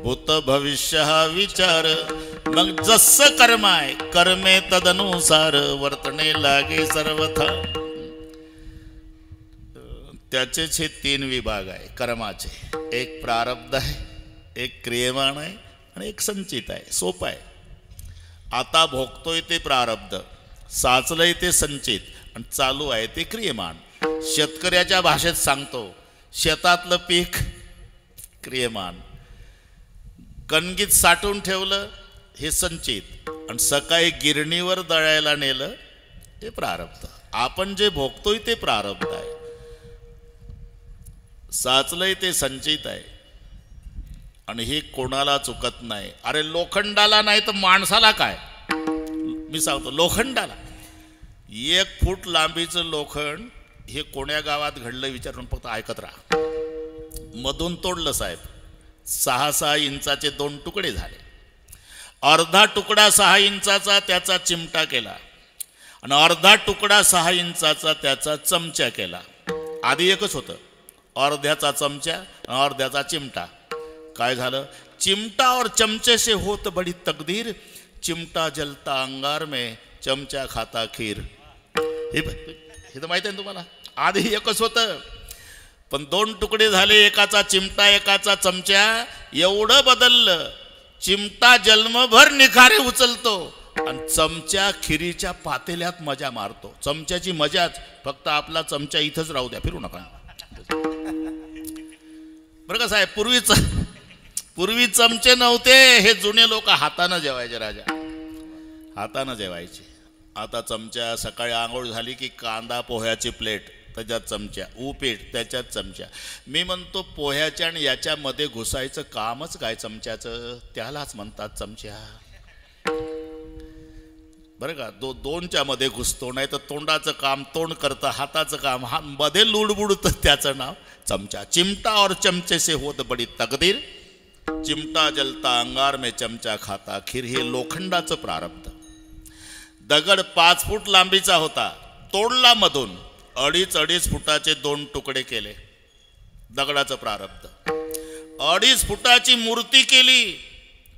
Speaker 3: भूत भविष्य हा विचार. मग जसं कर्म आहे, कर्मे तदनुसार वर्तने लागे सर्वथा. त्याचेच हे 3 विभाग आहे कर्माचे. एक प्रारब्ध आहे, एक क्रियमाण आहे आणि एक संचित आहे. सोपं आहे. आता भोगतोय ते प्रारब्ध, साचलंय ते संचित आणि चालू आहे ते क्रियमाण. शेतकऱ्याच्या भाषेत सांगतो, शेतातलं पीक क्रियमाण, कणगीत साठवून ठेवलं हे संचित आणि सकाळी गिरणीवर दळायला नेलं हे प्रारब्ध. आपण जे भोगतोय ते प्रारब्ध आहे, साचलंय ते संचित आहे आणि हे कोणाला चुकत नाही. अरे लोखंडाला नाही तर माणसाला काय? मी सांगतो, लोखंडाला 1 फूट लांबीचं लोखंड हे कोण्या गावात घडलं विचारून फक्त ऐकत राहा. मधून तोडलं साहेब, 6-6 इंचाचे 2 तुकडे झाले. अर्धा तुकडा 6 इंचाचा त्याचा चिमटा केला आणि अर्धा तुकडा 6 इंचाचा त्याचा चमचा केला. आधी एकच होतं, अर्ध्याचा चमचा आणि अर्ध्याचा चिमटा. काय झालं? चिमटा और चमचे से होत बड़ी तकदीर, चिमटा जलता अंगार में चमचा खाता खीर. हे तर माहिती आहे तुम्हाला. आधी एकच होतं पण 2 तुकडे झाले, एकाचा चिमटा एकाचा चमचा. एवढं बदललं, चिमटा जन्मभर निखारे उचलतो आणि चमचा खिरीच्या पातेल्यात मजा मारतो. चमच्याची मजाच, फक्त आपला चमचा इथंच राहू द्या, फिरू नका. बरं का साहेब, पूर्वी चमचे नव्हते, हे जुने लोक हातानं जेवायचे. राजा हातानं जेवायचे. आता चमचा, सकाळी आंघोळ झाली की कांदा पोह्याची प्लेट त्याच्यात चमचा, उपीट त्याच्यात चमचा. मी म्हणतो पोह्याच्या आणि याच्यामध्ये घुसायचं कामच काय चमच्याचं? त्यालाच म्हणतात चमचा. बरं का, दोनच्या मध्ये घुसतो, नाही तर तोंडाचं काम तोंड करतं, हाताचं काम हा मध्ये लुडबुडतं, त्याचं नाव चमचा. चिमटा और चमचे से होत बडी तकदीर, चिमटा जलता अंगार में चमचा खाता खीर. हे लोखंडाचं प्रारब्ध. दगड 5 फूट लांबीचा होता, तोडला मधून, 2.5 फुटाचे 2 तुकडे केले. दगडाचं प्रारब्ध. 2.5 फुटाची मूर्ती केली,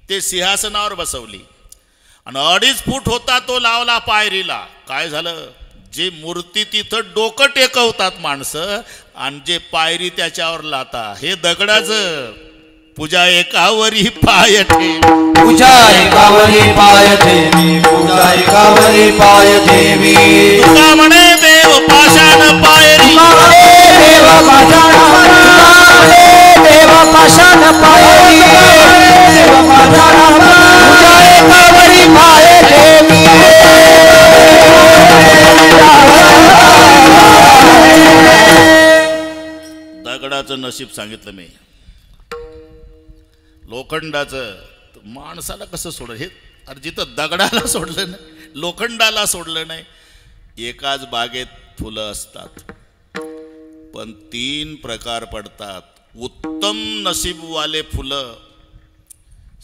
Speaker 3: ते सिंहासनावर बसवली आणि 2.5 फूट होता तो लावला पायरीला. काय झालं? जे मूर्ती तिथं डोकं टेकवतात माणसं आणि जे पायरी त्याच्यावर लाता, हे दगडाचं. पूजा एकावरी पाय ठेवी,
Speaker 4: पूजा एकावरी पाय ठेवी, पूजा एकावरी पाय ठेवी.
Speaker 3: तुका म्हणे देव पाषाण पायरी,
Speaker 4: देव पाषाण पायरी, देव पाषाण पायरी, देव पाषाण पूजा एकावरी पाय ठेवी.
Speaker 3: दगडाचं नशीब सांगितलं मी. लोखंडाचं माणसाला कसं सोडलं? हे अरे जिथं दगडाला सोडलं नाही, लोखंडाला सोडलं नाही. एकाच बागेत फुलं असतात पण 3 प्रकार पडतात. उत्तम नशीबवाले फुलं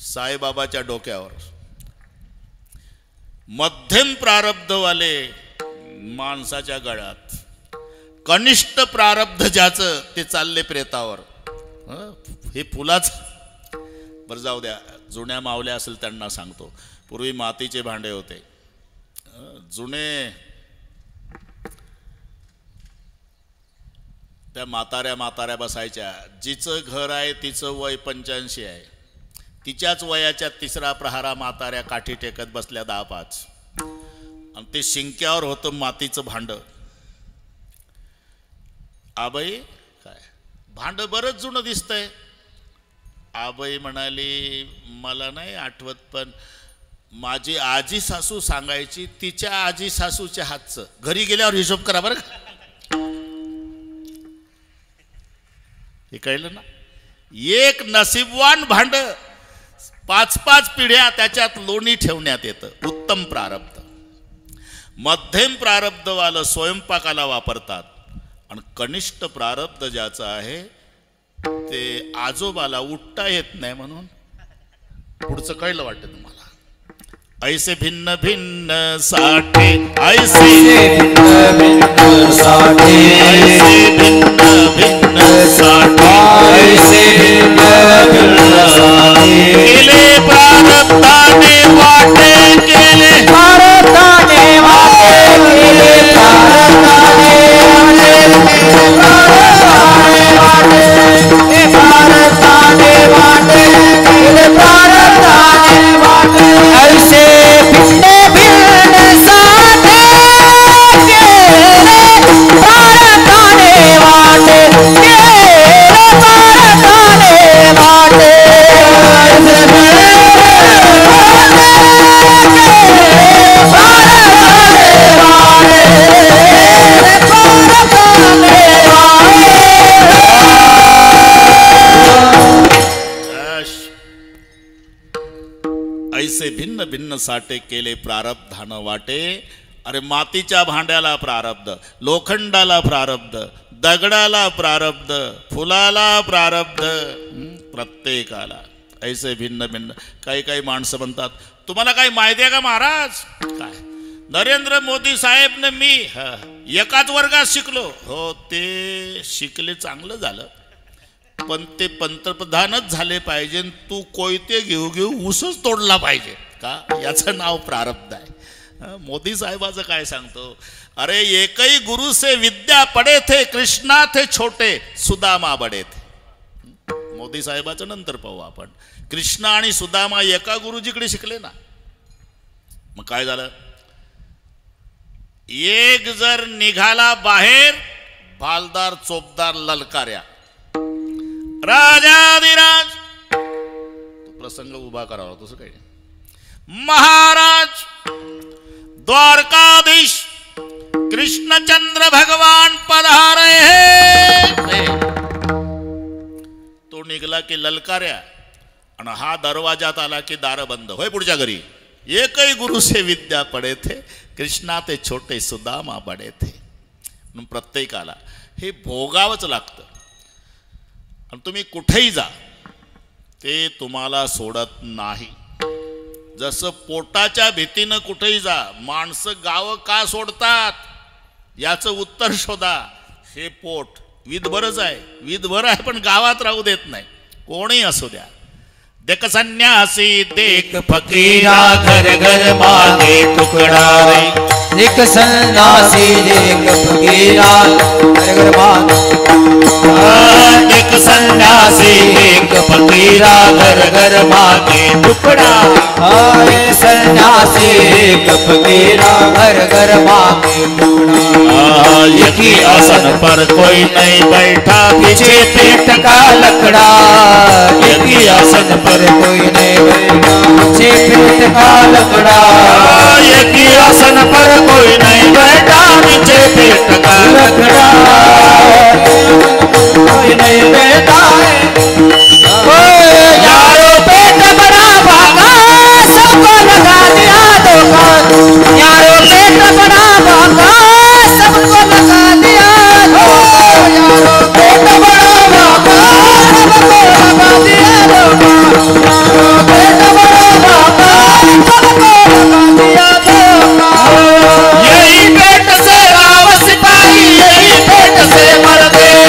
Speaker 3: साईबाबाच्या डोक्यावर, मध्यम प्रारब्धवाले माणसाच्या गळ्यात, कनिष्ठ प्रारब्ध ज्याचं ते चालले प्रेतावर. हे फुलाच. बरं जाऊ द्या, जुन्या मावल्या असेल त्यांना सांगतो. पूर्वी मातीचे भांडे होते जुने. त्या म्हाताऱ्या बसायच्या. जिचं घर आहे तिचं वय 85 आहे, तिच्याच वयाच्या तिसरा प्रहारा म्हाताऱ्या काठी टेकत बसल्या 10-5 आणि ते शिंक्यावर होतं मातीचं भांड. आबाई काय भांड बरंच जुनं दिसतंय. आबाई म्हणाली मला नाही आठवत, पण माझी आजी सासू सांगायची तिच्या आजी सासूच्या हातचं. घरी गेल्यावर हिशोब करा बरं का. हे कळलं ना. एक नसीबवान भांड 5-5 पिढ्या त्याच्यात लोणी ठेवण्यात येतं. उत्तम प्रारब्ध. मध्यम प्रारब्धवालं स्वयंपाकाला वापरतात आणि कनिष्ठ प्रारब्ध ज्याचं आहे ते आजोबाला उठता येत नाही म्हणून. पुढचं कळलं वाटतं तुम्हाला. ऐसे भिन्न भिन्न साठे ऐसे भिन्न भिन्न साठे ऐसे भिन्न भिन्न साठे ऐसे भिन्न भिन्न साठे केले प्रारब्धाने वाटे केले प्रारब्धाने वाटे केले प्रारब्धाने वाटे वाटे केले प्रारब्धाने वाटे ऐसे भिन्न भिन्न साठे केले प्रारब्धाने वाटे केले प्रारब्धाने वाटे ऐसे भिन्न भिन्न साठे केले प्रारब्धानं वाटे. अरे मातीच्या भांड्याला प्रारब्ध, लोखंडाला प्रारब्ध, दगडाला प्रारब्ध, फुलाला प्रारब्ध, प्रत्येकाला ऐसे भिन्न भिन्न. काही काही माणसं म्हणतात तुम्हाला काही माहिती आहे का महाराज. काय नरेंद्र मोदी साहेब ने मी एकाच वर्गात शिकलो. हो ते शिकले चांगलं झालं, पण ते पंतप्रधानच झाले पाहिजे. तू कोयते घेऊ घेऊ ऊसच तोडला पाहिजे का. याचं नाव प्रारब्ध आहे. मोदी साहेबाचं काय सांगतो. अरे एकही गुरु से विद्या पडे थे कृष्णा थे छोटे सुदामा बडे थे. मोदी साहेबाचं नंतर पाहू आपण. कृष्णा आणि सुदामा एका गुरुजीकडे शिकले ना. मग काय झालं. एक जर निघाला बाहेर भालदार चोपदार ललकार्या राजाधिराज. तो प्रसंग उभा करावा तसं काही. महाराज द्वारकाधीश कृष्णचंद्र भगवान पधारे हे. तो निघला की ललकार्या आणि हा दरवाजात आला की दार बंद. होय पुढच्या घरी. एकही गुरु से विद्या पडे थे कृष्णा ते छोटे सुदामा बडे थे. म्हणून प्रत्येकाला हे भोगावंच लागतं. आणि तुम्ही कुठेही जा ते तुम्हाला सोडत नाही. जसं पोटाच्या भीतीनं कुठेही जा. माणसं गावं का सोडतात याचं उत्तर शोधा. हे पोट विधभरच आहे, विधभर आहे, पण गावात राहू देत नाही. कोणी असू द्या. देख संन्यासी देख फकीरा घर घर मागे तुकडा रे.
Speaker 2: एक सन्यासी एक फकीरा घर घर मागे.
Speaker 3: एक सन्यासी एक फकीरा घर घर मागे टुकड़ा.
Speaker 2: एक सन्यासी एक फकीरा घर घर मागे टुकड़ा.
Speaker 3: एक ही आसन पर कोई नहीं बैठा पीछे पेट का लकड़ा.
Speaker 2: एक ही आसन पर कोई नहीं बैठा पीछे पेट का लकड़ा.
Speaker 3: एक ही आसन पर कोई नहीं बैठा पीछे पेट का
Speaker 2: लकड़ा. कोई नहीं बैठा है यारो पेट बड़ा भागा सबको लगा दिया धोखा. यारो पेट बड़ा भागा सबको लगा दिया धोखा. यारो पेट बड़ा भागा सबको लगा दिया धोखा. यारो पेट बड़ा भागा सबको लगा दिया धोखा. यही पेट से राव सिपाही यही पेट से मर गए.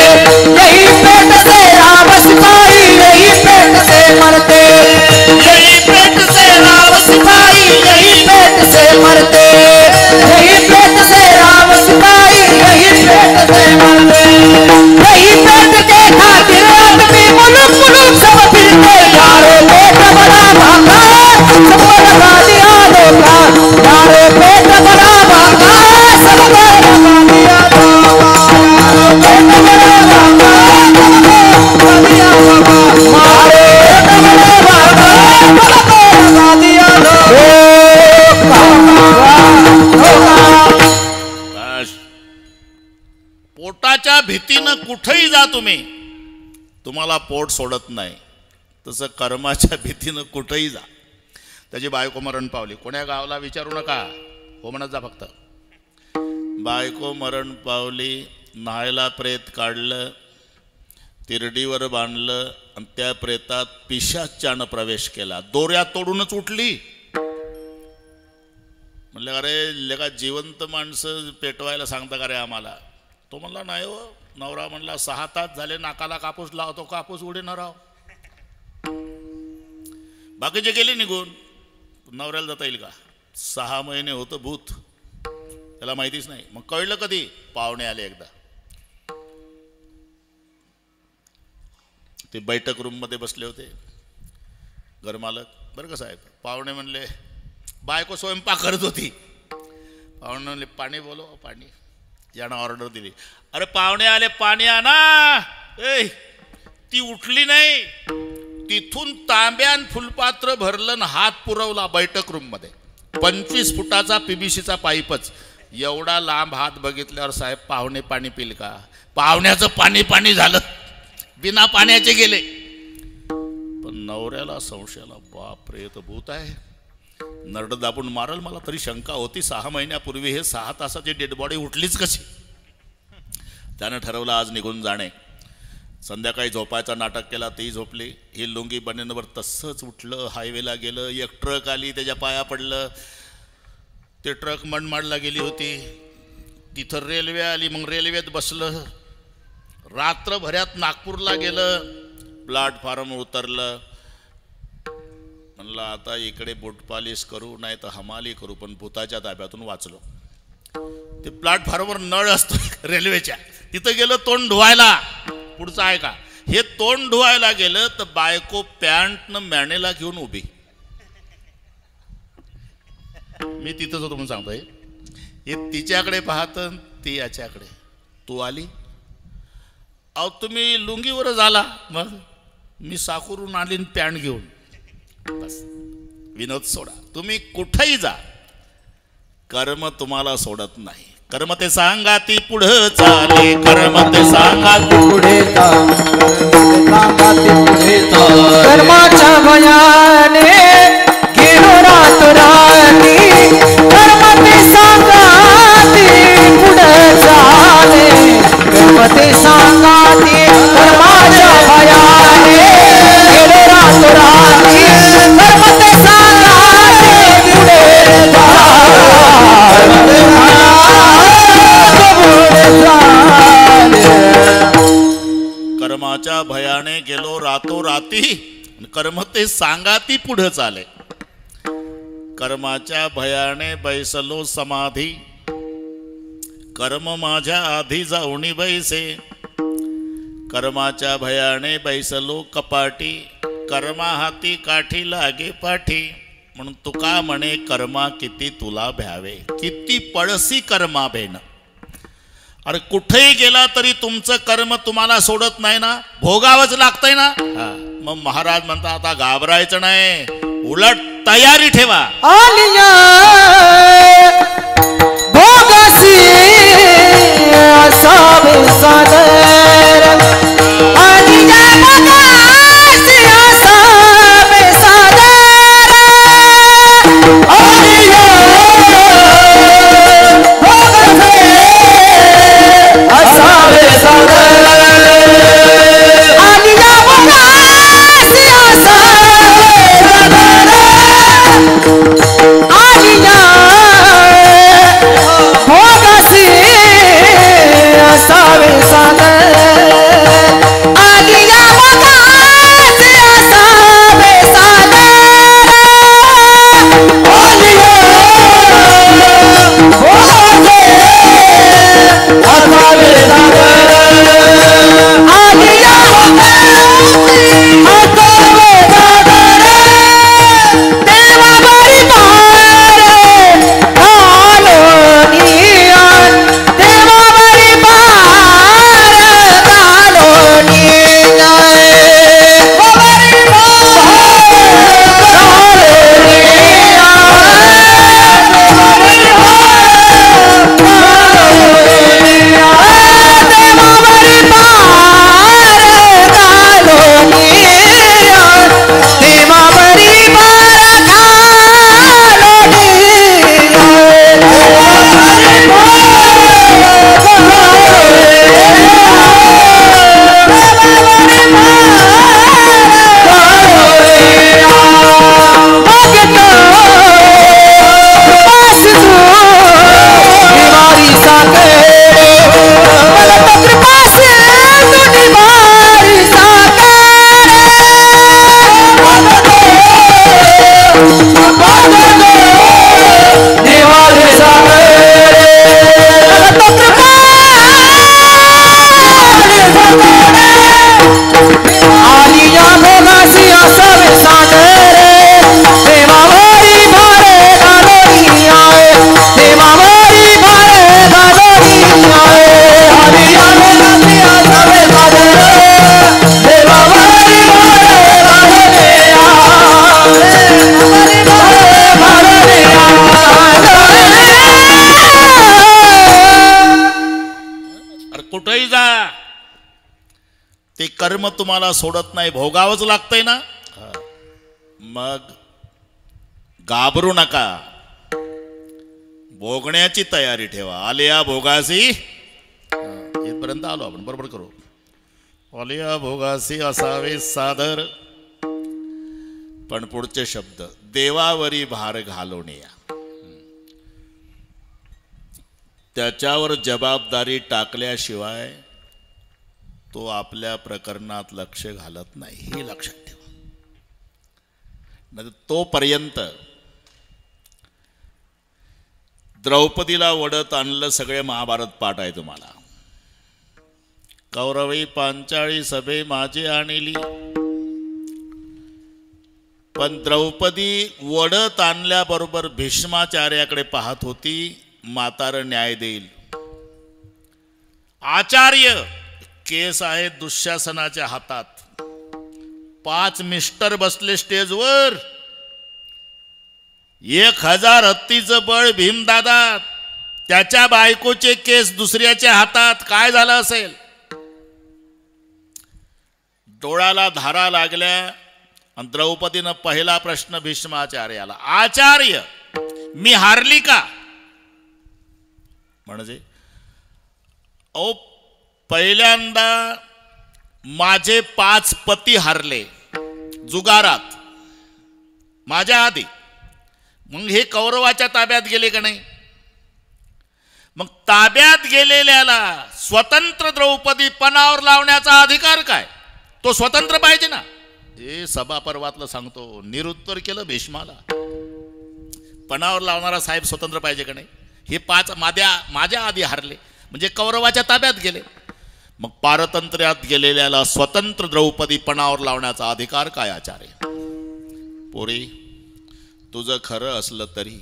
Speaker 3: भीतीनं कुठेही जा तुम्ही, तुम्हाला पोट सोडत नाही. तसं कर्माच्या भीतीनं कुठेही जा. त्याची बायको मरण पावली. कोण्या गावाला विचारू नका, हो म्हणत जा फक्त. बायको मरण पावली. न्हायला प्रेत काढलं, तिरडीवर बांधलं आणि त्या प्रेतात पिशाच्यानं प्रवेश केला. दोऱ्या तोडूनच उठली. म्हणलं अरे लेका जिवंत माणसं पेटवायला सांगता का रे आम्हाला? तो म्हणला नाही हो. नवरा म्हणला 6 तास झाले नाकाला कापूस लावतो, कापूस उडे न राव. बाकीचे गेले निघून. नवऱ्याला जाता येईल का? 6 महिने होतं भूत, त्याला माहितीच नाही. मग कळलं कधी? पाहुणे आले एकदा. ते बैठक रूममध्ये बसले होते घरमालक. बरं का साहेब, पाहुणे म्हणले, बायको स्वयंपाक करत होती. पाहुणे म्हणले पाणी बोलव, पाणी. यानं ऑर्डर दिली. अरे पाहुणे आले, पाणी आणा. ए ती उठली नाही. तिथून तांब्यान फुलपात्र भरलं आणि हात पुरवला बैठक रूममध्ये. 25 फुटाचा PVCचा पाईपच. एवढा लांब हात बघितल्यावर साहेब पाहुणे पाणी पिल का? पाहुण्याचं पाणी पाणी झालं, बिना पाण्याचे गेले. पण नवऱ्याला संशयाला, बाप रे तर भूत आहे, नरड दाबून मारल. मला तरी शंका होती 6 महिन्यापूर्वी हे 6 तासाची डेड बॉडी उठलीच कशी. त्यानं ठरवलं आज निघून जाणे. संध्याकाळी झोपायचा नाटक केला, ती झोपली. ही लुंगी बनेनवर तसंच उठलं. हायवेला गेलं. एक ट्रक आली, त्याच्या पाया पडलं. ते ट्रक मनमाडला गेली होती. तिथं रेल्वे आली, मग रेल्वेत बसलं. रात्रभरात नागपूरला गेलं. प्लॅटफॉर्म उतरलं. म्हणलं आता इकडे बूट पॉलिश करू, नाही तर हमाली करू, पण भूताच्या ताब्यातून वाचलो. ते प्लॅटफॉर्मवर नळ असतो रेल्वेच्या, तिथं गेलं तोंड धुवायला. पुढचं आहे का? हे तोंड धुवायला गेलं तर बायको पॅन्टनं मॅनेला घेऊन उभी. मी तिथंच होतो म्हणून सांगतोय. हे तिच्याकडे पाहतं, ती याच्याकडे. तू आली? अहो तुम्ही लुंगीवरच आला. मग मी साकूरून आली पॅन्ट घेऊन. बस विनोद सोडा. तुम्ही कुठेही जा, कर्म तुम्हाला सोडत नाही. कर्म ते सांगा ती पुढं चाले. कर्म ते सांगा ती
Speaker 4: पुढे
Speaker 2: कर्माच्या भयाने गेलो रात राणी. कर्म ते सांगाती पुढे चाले. कर्म ते सांगाती कर्माच्या भयाने गेलो रात राणी. कर्म ते सांगाती पुढे
Speaker 3: कर्माच्या भयाने गेलो रातोराती. कर्म ते सांगा ती पुढे चाले. कर्माच्या भयाने बैसलो समाधी. कर्म माझ्या आधी जाऊनी बैसे. कर्माच्या भयाने बैसलो कपाटी. कर्मा हाती काठी लागे पाठी. म्हणून तुका म्हणे कर्मा किती तुला भ्यावे. किती पळसी कर्मा भेण. अरे कुठेही गेला तरी तुमचं कर्म तुम्हाला सोडत नाही ना, भोगावंच लागतंय ना. मग महाराज म्हणता आता घाबरायचं नाही, उलट तयारी ठेवा.
Speaker 2: आलिया भोगसी असावे सादर. आलिया भोगसी असावे सादर. आलिया भोगसी असावे सादर. आलिया भोगसी असावे सादर. आलिया भोगसी असावे सादर. आलिया भोगसी
Speaker 3: धर्म तुम्हाला सोडत नाही, भोगावंच लागतंय ना, मग घाबरू नका, भोगण्याची तयारी ठेवा. आलिया भोगासी, इथपर्यंत आलो आपण, बरोबर करू. आलिया भोगासी असावे सादर. पण पुढचे शब्द, देवावरी भार घालवणे, त्याच्यावर जबाबदारी टाकल्याशिवाय तो आपल्या प्रकरणात लक्ष घालत नाही, हे लक्षात ठेवा. नाही तोपर्यंत द्रौपदीला वडत आणलं, सगळे महाभारत पाठ आहे तुम्हाला. कौरवी पांचाळी सभे माझे आणली, पण द्रौपदी वडत आणल्याबरोबर भीष्माचार्याकडे पाहत होती, म्हातारं न्याय देईल. आचार्य केस आहे दुःशासनाच्या हातात, 5 मिस्टर बसले स्टेजवर, 1000 हत्तीचं बळ भीमदादा, त्याच्या बायकोचे केस दुसऱ्याच्या हातात, काय झालं असेल. डोळ्याला धारा लागल्या आणि द्रौपदीनं पहिला प्रश्न भीष्माचार्याला, आचार्य मी हारली का. म्हणजे ओ पहिल्यांदा माझे 5 पती हारले जुगारात माझ्या आधी, मग हे कौरवाच्या ताब्यात गेले का नाही. मग ताब्यात गेलेल्याला स्वतंत्र द्रौपदी पणावर लावण्याचा अधिकार काय, तो स्वतंत्र पाहिजे ना. हे सभापर्वातलं सांगतो, निरुत्तर केलं भीष्माला. पणावर लावणारा साहेब स्वतंत्र पाहिजे का नाही. हे 5 माझ्या आधी हारले म्हणजे कौरवाच्या ताब्यात गेले, मग पारतंत्र्यात गेलेल्याला स्वतंत्र द्रौपदी पणावर लावण्याचा अधिकार काय आचार्य. पोरी तुझं खरं असलं तरी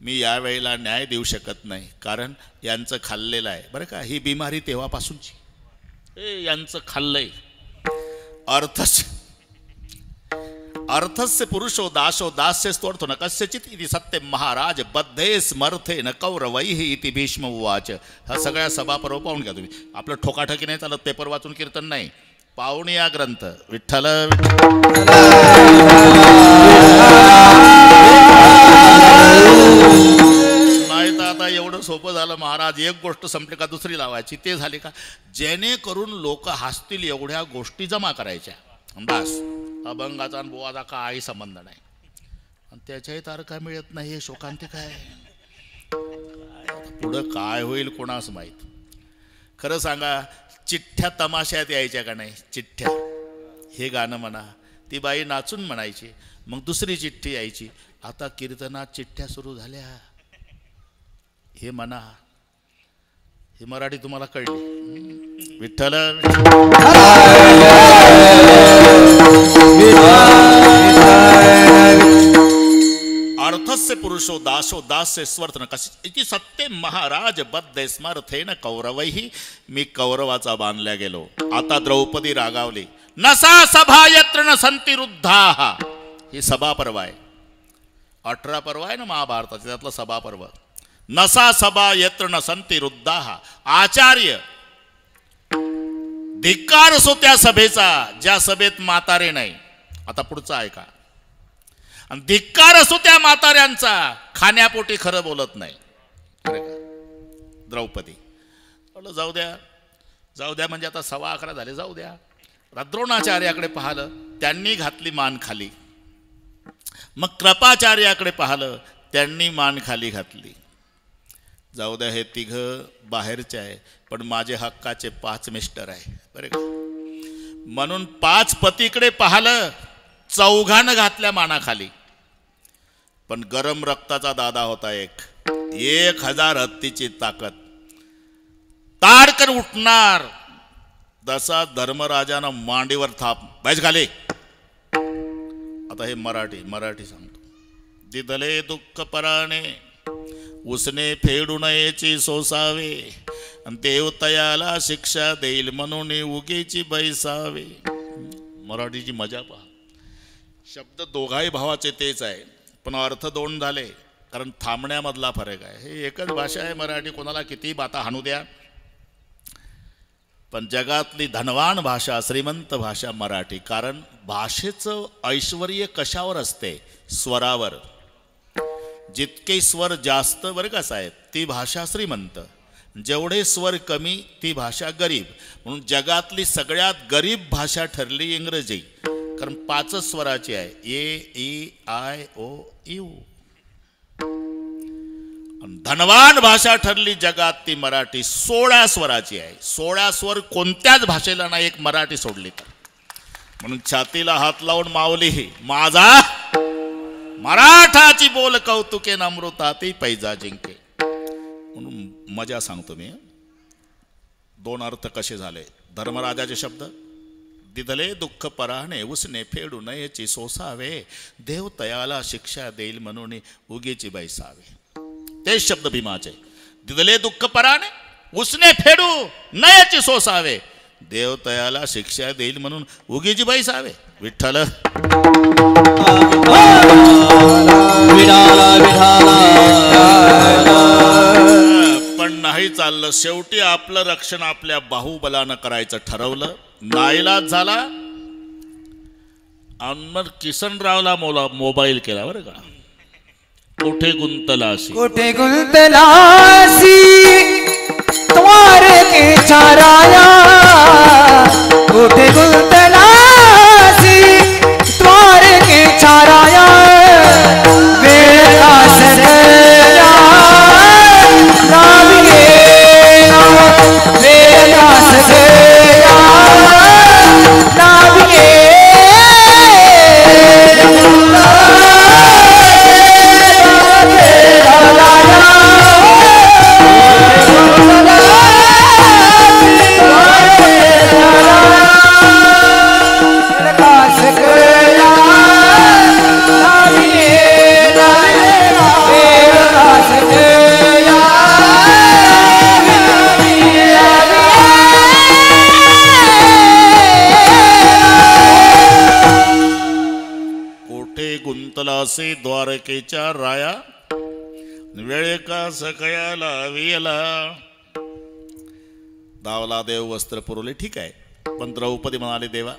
Speaker 3: मी यावेळेला न्याय देऊ शकत नाही, कारण यांचं खाल्लेलं आहे बरं का, ही बिमारी तेव्हापासूनची, यांचं खाल्लंय. अर्थस्य पुरुषो दासो दास्य स्तोर्थो न कस्यचित इति सत्यम महाराज बद्धे स्मर्थे न कौरवैः इति भीष्म उवाच. हा सगळ्या सभापर्व पाहून घ्या तुम्ही. आपलं ठोकाठकी नाही चालत, पेपर वाचून कीर्तन नाही, पाहून या ग्रंथ. विठ्ठल नाही तर आता एवढं सोपं झालं महाराज, एक गोष्ट संपली का दुसरी लावायची, ते झाले का, जेणेकरून लोक हसतील एवढ्या गोष्टी जमा करायच्या. बस अभंगाचा आणि बोवाचा काही संबंध नाही, आणि त्याच्याही तारखा मिळत नाही, हे शोकांतिक आहे. पुढं काय होईल कोणास माहीत. खरं सांगा, चिठ्ठ्या तमाशात यायच्या का नाही. चिठ्ठ्या, हे गाणं म्हणा, ती बाई नाचून म्हणायची, मग दुसरी चिठ्ठी यायची. आता कीर्तनात चिठ्ठ्या सुरू झाल्या, हे म्हणा, हे मराठी तुम्हाला कळली. विठ्ठल अर्थस्य पुरुषो दासो दास्य स्वर्थ इति सत्य महाराज बद्धे स्मर्थेन कौरवैः. मी कौरवाचा बांधल्या गेलो. आता द्रौपदी रागावली. नसा सभा यत्र न संति रुद्धाः. ही सभा पर्व आहे, 18 पर्व आहे ना महाभारताचे, त्यातलं सभा पर्व. नसा सभा यत्र न संति रुद्धाः. आचार्य धिक्कार असो त्या सभेचा ज्या सभेत म्हातारे नाही. आता पुढचा ऐका. आणि धिक्कार असो त्या म्हाताऱ्यांचा खाण्यापोटी खरं बोलत नाही. द्रौपदी जाऊ द्या, जाऊ द्या म्हणजे आता 11:15 झाले, जाऊ द्या. द्रोणाचार्याकडे पाहिलं, त्यांनी घातली मान खाली. मग कृपाचार्याकडे पाहिलं, त्यांनी मान खाली घातली. जाऊ द्या, हे 3 बाहेरचे आहे, पण माझे हक्काचे 5 मिस्टर आहे बरे का. म्हणून 5 पतीकडे पाहिलं, 4घानं घातल्या मानाखाली. पण गरम रक्ताचा दादा होता एक, 1000 हत्तीची ताकद, ताडकन उठणार. जसा धर्मराजानं मांडीवर थाप, बैस खाली. आता हे मराठी सांगतो. दिदले दुःख पराणे उसने फेडू नयेची सोसावे, आणि देवतयाला शिक्षा देईल म्हणून उगीची बैसावे. मराठीची मजा पहा. शब्द दोघाही भावाचे तेच आहे, पण अर्थ 2 झाले, कारण थांबण्यामधला फरक आहे. हे एकच भाषा आहे मराठी, कोणाला किती बाता हाणू द्या. पण जगातली धनवान भाषा, श्रीमंत भाषा मराठी. कारण भाषेचं ऐश्वर्य कशावर असते? स्वरावर. जितके स्वर जास्त बरं का साहेब ती भाषा श्रीमंत, जेवढे स्वर कमी ती भाषा गरीब. म्हणून जगातली सगळ्यात गरीब भाषा ठरली इंग्रजी, कारण 5 स्वराची आहे. ए ई आय ओ यू. धनवान भाषा ठरली जगात ती मराठी, 16 स्वराची आहे. 16 स्वर कोणत्याच भाषेला नाही, एक मराठी सोडली तर. म्हणून छातीला हात लावून माऊली माझा मराठाची बोल कौतुके अमृताती पैजा जिंके. म्हणून मजा सांगतो मी. 2 अर्थ कसे झाले. धर्मराजाचे शब्द, दिदले दुःख पराणे उसने फेडू नयेची सोसावे, देव तयाला शिक्षा देईल म्हणून उगीची बैसावे. तेच शब्द भीमाचे. दिदले दुःख पराणे उसने फेडू नयेची सोसावे, देव तयाला शिक्षा देईल म्हणून उगीची बैसावे. विठ्ठल पण नाही चाललं. शेवटी आपलं रक्षण आपल्या बाहुबलानं करायचं ठरवलं. नाईलाज झाला आणि मग किसनरावला मोबाईल केला बरं का. कुठे गुंतलासी,
Speaker 2: कुठे गुंतलासी द्वार के चाराया, कुठे गुंतलासी द्वार के चाराया, वेळ कास गया राम ये नाम, वेळ कास गया राम ये
Speaker 3: गुंतलासी द्वारकेच्या राया, वेळे का सकयाला वियला. दावला देव वस्त्र पुरवले, ठीक आहे. पण द्रौपदी म्हणाली देवा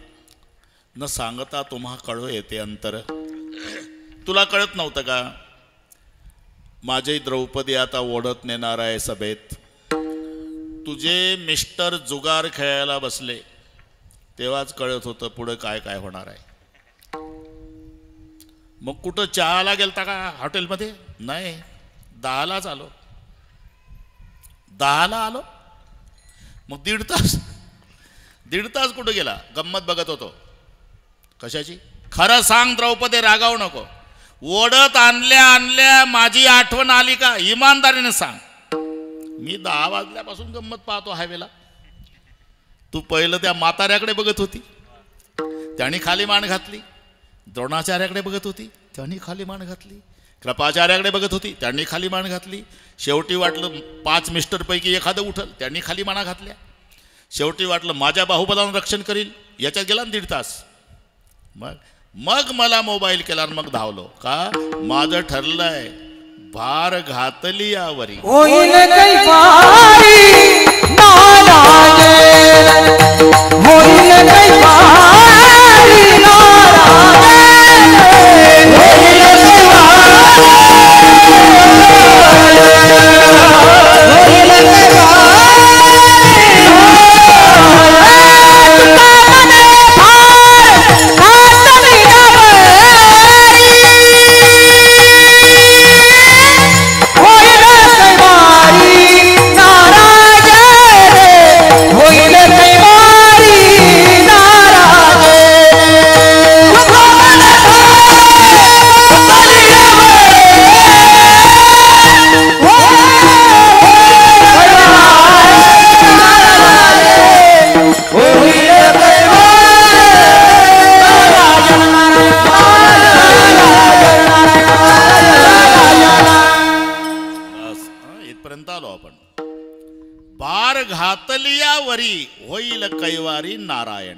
Speaker 3: न सांगता तुम्हा कळू येते अंतर. तुला कळत नव्हतं का? माझी द्रौपदी आता ओढत नेणार आहे सभेत. तुझे मिस्टर जुगार खेळायला बसले तेव्हाच कळत होतं पुढे काय काय होणार आहे. मग कुठं चहाला गेलता का हॉटेलमध्ये? नाही, 10लाच आलो. 10ला आलो. मग दीड तास कुठं गेला? गंमत बघत होतो. कशाची? खरं सांग द्रौपदी, रागावू नको. ओढत आणल्या माझी आठवण आली का? इमानदारीने सांग. मी 10 वाजल्यापासून गंमत पाहतो हायवेला. तू पहिलं त्या म्हाताऱ्याकडे बघत होती, त्याने खाली मान घातली. द्रोणाचार्याकडे बघत होती, त्यांनी खाली मान घातली. कृपाचार्याकडे बघत होती, त्यांनी खाली मान घातली. शेवटी वाटलं 5 मिस्टरपैकी एखादं उठल, त्यांनी खाली माना घातल्या. शेवटी वाटलं माझ्या बाहुबलानं रक्षण करील, याच्यात गेला 1.5 तास. मग मला मोबाईल केला, मग धावलो. का? माझं ठरलंय, भार घातली यावरी
Speaker 2: होईल कैवारी नाराज, होईल कैवारी नाराज, होईल
Speaker 3: होईल कैवारी नारायण.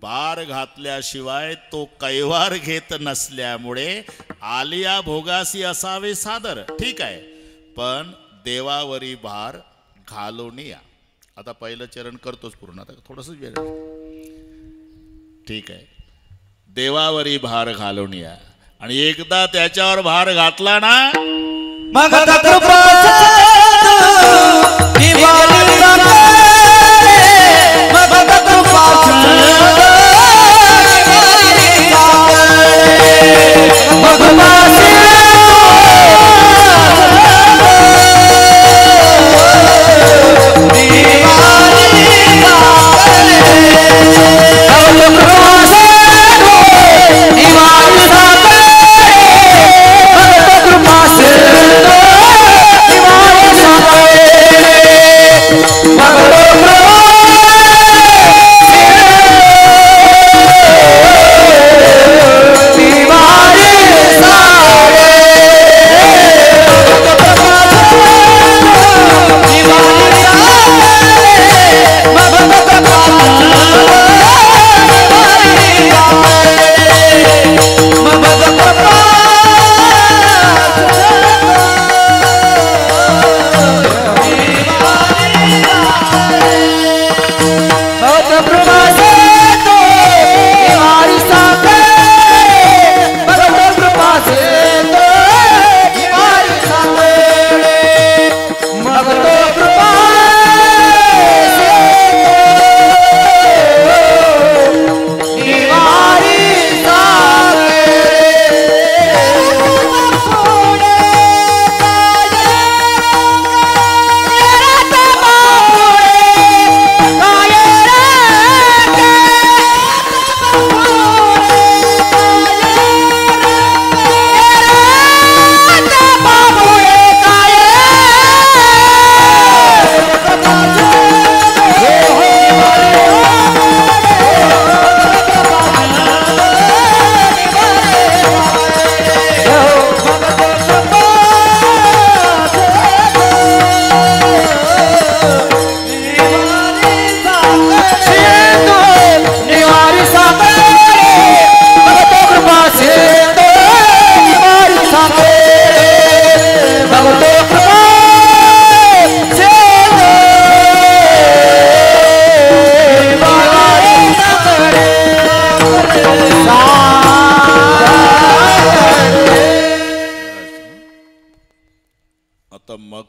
Speaker 3: बार घातल्याशिवाय तो कैवार घेत नसल्यामुळे आलिया भोगासी असावे सादर. ठीक आहे, पण देवावरी भार घालून या. आता पहिलं चरण करतोच पूर्ण, आता थोडंसं वेळ. ठीक आहे. देवावरी भार घालून या, आणि एकदा त्याच्यावर भार घातला ना
Speaker 2: मग कृपा निवारी साकडे, मग कृपा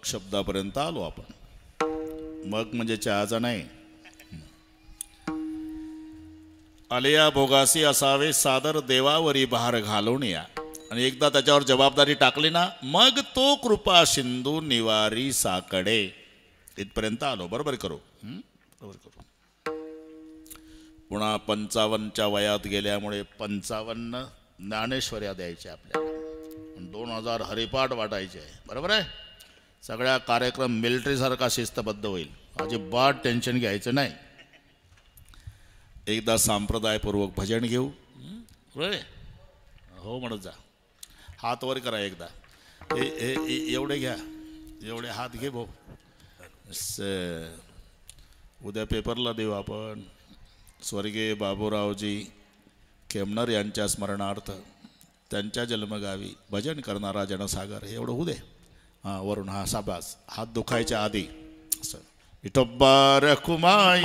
Speaker 3: शब्दापर्यंत आलो आपण. मग म्हणजे चहाचा नाही. आलिया भोगासी असावे सादर देवावरी भार घालून या, आणि एकदा त्याच्यावर जबाबदारी टाकली ना मग तो कृपा सिंधू निवारी साकडे. इथपर्यंत आलो. बरोबर करू. बरोबर करू. पुन्हा 55च्या वयात गेल्यामुळे 55 ज्ञानेश्वर्या द्यायच्या आपल्याला, 2000 हरिपाठ वाटायचे आहे. बरोबर आहे. सगळ्या कार्यक्रम मिलिटरीसारखा शिस्तबद्ध होईल. अजिबात टेन्शन घ्यायचं नाही. एकदा संप्रदायपूर्वक भजन घेऊ. होय हो म्हणत जा. हात वर करा एकदा. एवढे घ्या, एवढे हात घे भाऊ. उद्या पेपरला देऊ आपण. स्वर्गीय बाबूरावजी खेमनर यांच्या स्मरणार्थ त्यांच्या जन्मगावी भजन करणारा जनसागर. हे एवढं होऊ दे. हां वरून. हा साबास. हात दुखायच्या आधी असं. विठोबा रखुमाई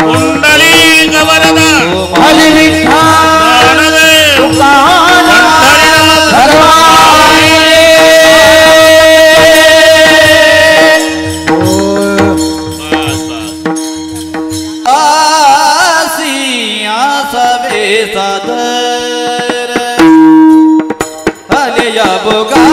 Speaker 3: कुंडली गवरदा
Speaker 2: सादर आलिया भोगा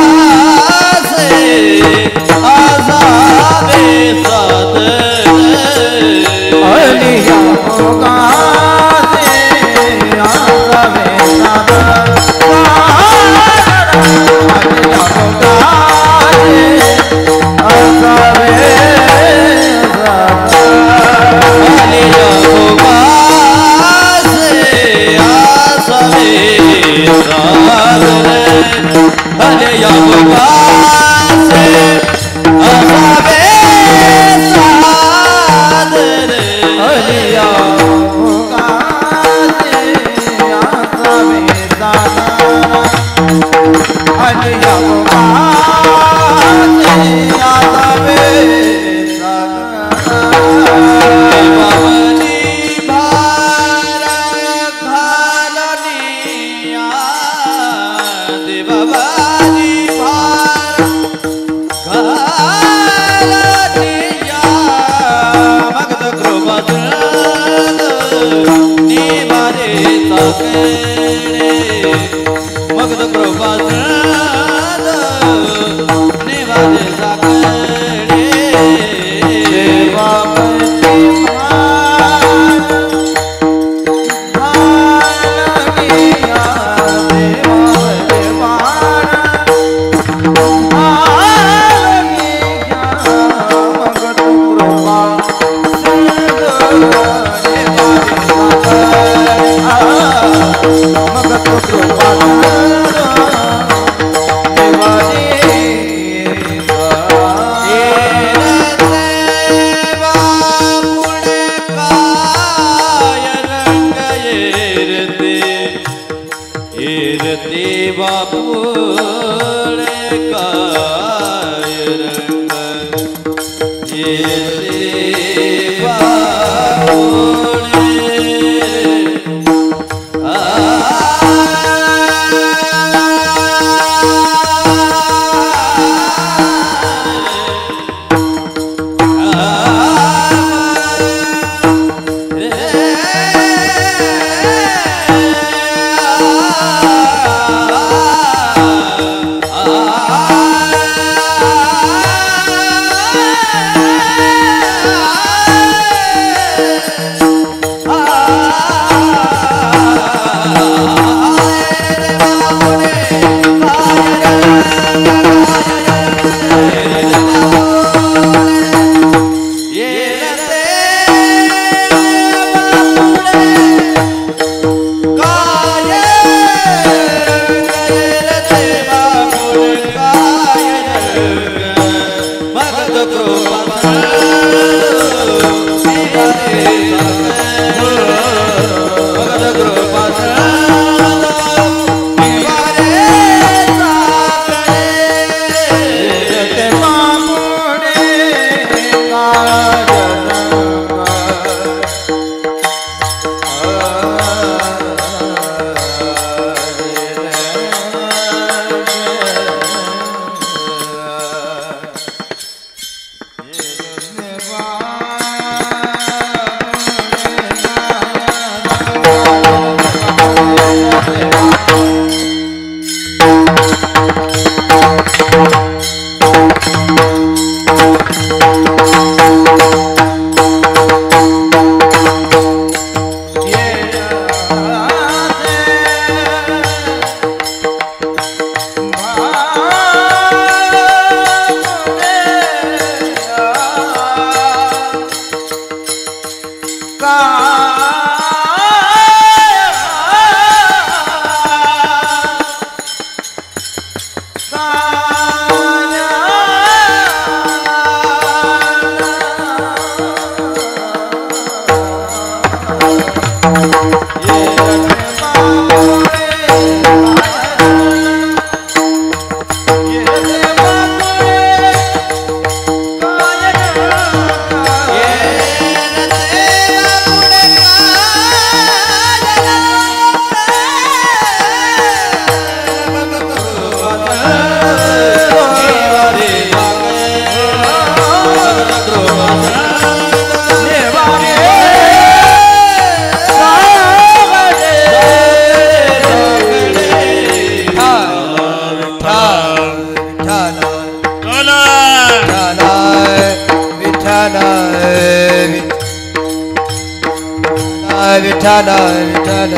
Speaker 2: विठ्ठल विठ्ठल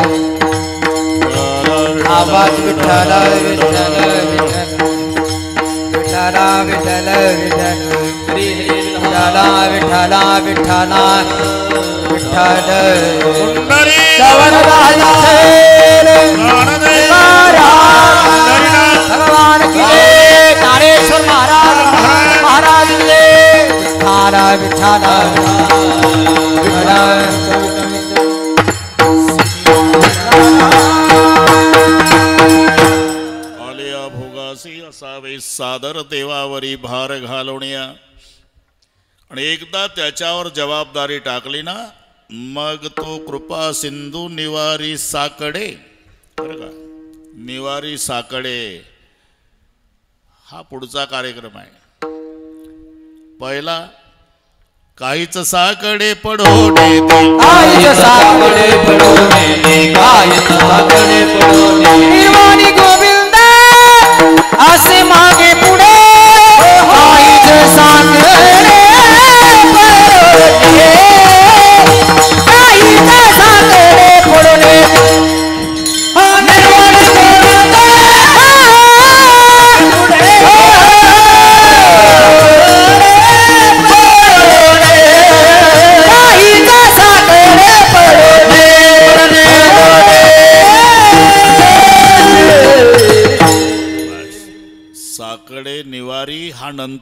Speaker 2: आवाज विठ्ठल विठ्ठल विठ्ठल विठ्ठल विठ्ठल विठ्ठल विठ्ठल विठ्ठल श्रवण भगवान की जय तारेश्वर महाराज महाराज की जय विठ्ठल
Speaker 3: आलिया भोगासी असावे सादर देवावरी भार घालवण्या आणि एकदा त्याच्यावर जबाबदारी टाकली ना मग तो कृपा सिंधू निवारी साकडे बरं का निवारी साकडे हा पुढचा कार्यक्रम आहे. पहिला काहीच साकडे पडोने दे
Speaker 2: काहीच साकडे पडोने दे काहीच साकडे पडोने निर्वाणी गोविंद असे मागे पुढे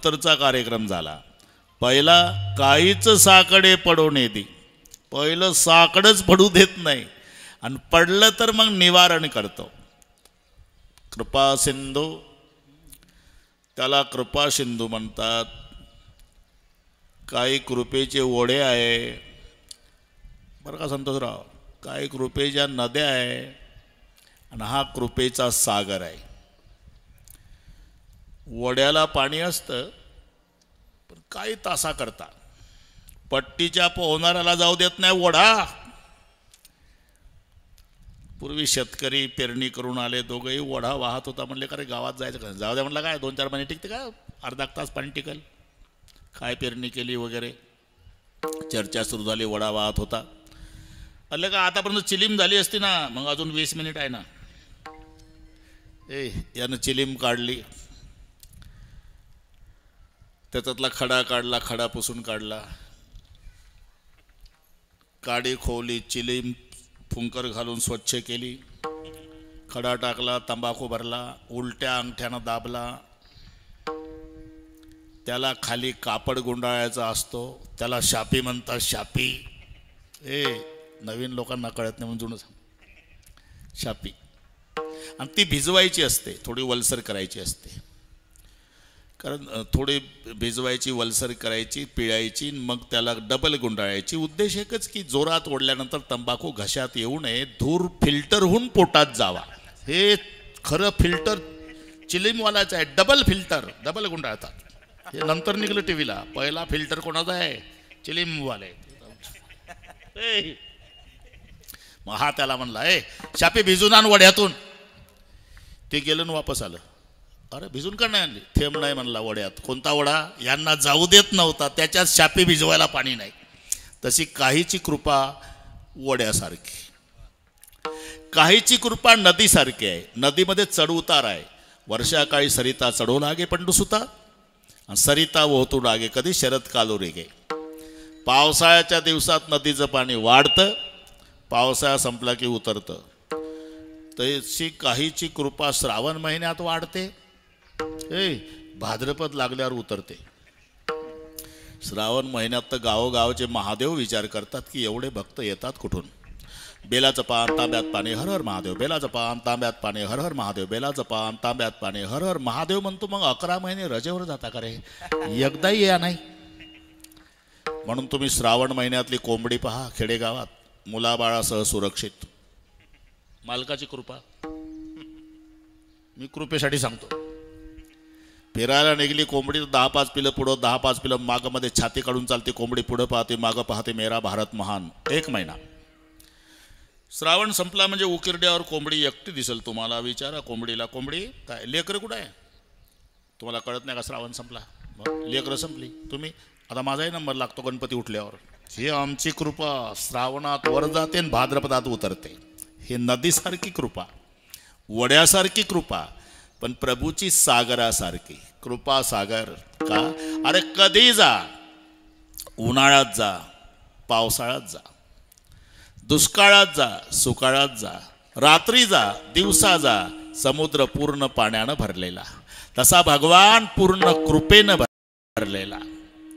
Speaker 3: नंतरचा कार्यक्रम झाला. पहिला काहीच साकडे पडू नये ती, पहिलं साकडच पडू देत नाही, आणि पडलं तर मग निवारण करतो. कृपा सिंधू, त्याला कृपा सिंधू म्हणतात. काही कृपेचे ओढे आहे बरं का संतोषराव, काही कृपेच्या नद्या आहे, आणि हा कृपेचा सागर आहे. ओढ्याला पाणी असतं पण काही तासा करता पट्टीच्या पोहणाऱ्याला जाऊ देत नाही ओढा. पूर्वी शेतकरी पेरणी करून आले, दोघंही ओढा वाहत होता. म्हणले का रे गावात जायचं का, जाऊ द्या म्हणलं. काय 2-4 महिने टिकते का, अर्धा तास पाणी टिकल, काय पेरणी केली वगैरे. चर्चा सुरू झाली, ओढा वाहत होता. म्हणलं का आतापर्यंत चिलीम झाली असती ना, मग अजून 20 मिनिट आहे ना. यानं चिलीम काढली, त्याच्यातला खडा काढला, खडा पुसून काढला, काडी खोवली, चिलीम फुंकर घालून स्वच्छ केली, खडा टाकला, तंबाखू भरला, उलट्या अंगठ्यानं दाबला. त्याला खाली कापड गुंडाळायचा असतो, त्याला शापी म्हणतात. शापी नवीन लोकांना कळत नाही म्हणून जुनं शापी. आणि ती भिजवायची असते, थोडी वलसर करायची असते. कारण थोडी भिजवायची, वलसर करायची, पिळायची, मग त्याला डबल गुंडाळायची. उद्देश एकच की जोरात ओढल्यानंतर तंबाखू घशात येऊ नये, धूर फिल्टर होऊन पोटात जावा. हे खरं फिल्टर चिलीमवालाचं आहे, डबल फिल्टर, डबल गुंडाळतात. हे नंतर निघलं टीव्हीला. पहिला फिल्टर कोणाचा आहे, चिलीमवाले. मग हा त्याला म्हणला, शापी भिजून आण वड्यातून. ते गेलं आणि वापस आलं. अरे भिजून का नाही आणली, थेंब नाही म्हणला वड्यात. कोणता वडा, यांना जाऊ देत नव्हता, त्याच्यात शापी भिजवायला पाणी नाही. तशी काहीची कृपा वड्यासारखी, काहीची कृपा नदीसारखी आहे. नदीमध्ये चढ उतार आहे. वर्षाकाळी सरिता चढू लागे पंडुसुता, आणि सरिता ओहतू लागे कधी शरद कालो रेगे. पावसाळ्याच्या दिवसात नदीचं पाणी वाढतं, पावसाळा संपला की उतरतं. तशी काहीची कृपा श्रावण महिन्यात वाढते, भाद्रपद लागल्यावर उतरते. श्रावण महिन्यात तर गावोगावचे महादेव विचार करतात की एवढे भक्त येतात कुठून. बेलाचं पान तांब्यात पाणी हर हर महादेव, बेलाचं पान तांब्यात पाणी हर हर महादेव, बेलाचं पान तांब्यात पाणी हर हर महादेव म्हणतो. मग 11 महिने रजेवर जाता का रे, एकदाही या नाही. म्हणून तुम्ही श्रावण महिन्यातली कोंबडी पहा खेडेगावात, मुलाबाळासह सुरक्षित. मालकाची कृपा. मी कृपेसाठी सांगतो. फिरायला निघली कोंबडी, 10-5 पिलं पुढं, 10-5 पिलं मागं, मध्ये छाती काढून चालते कोंबडी. पुढं पाहते, मागं पाहते, मेरा भारत महान. 1 महिना. श्रावण संपला म्हणजे उकिरड्यावर कोंबडी एकटी दिसेल तुम्हाला. विचारा कोंबडीला, कोंबडी काय लेकरं कुठं आहे, तुम्हाला कळत नाही का श्रावण संपला, लेकरं संपली. तुम्ही आता माझाही नंबर लागतो गणपती उठल्यावर. ही आमची कृपा श्रावणात वर जाते आणि भाद्रपदात उतरते. हे नदीसारखी कृपा, वड्यासारखी कृपा, पण प्रभूची सागरासारखी कृपा. सागर का, अरे कधी जा, उन्हाळ्यात जा, पावसाळ्यात जा, दुष्काळात जा, सुकाळात जा, रात्री जा, दिवसा जा, समुद्र पूर्ण पाण्यानं भरलेला. तसा भगवान पूर्ण कृपेनं भरलेला.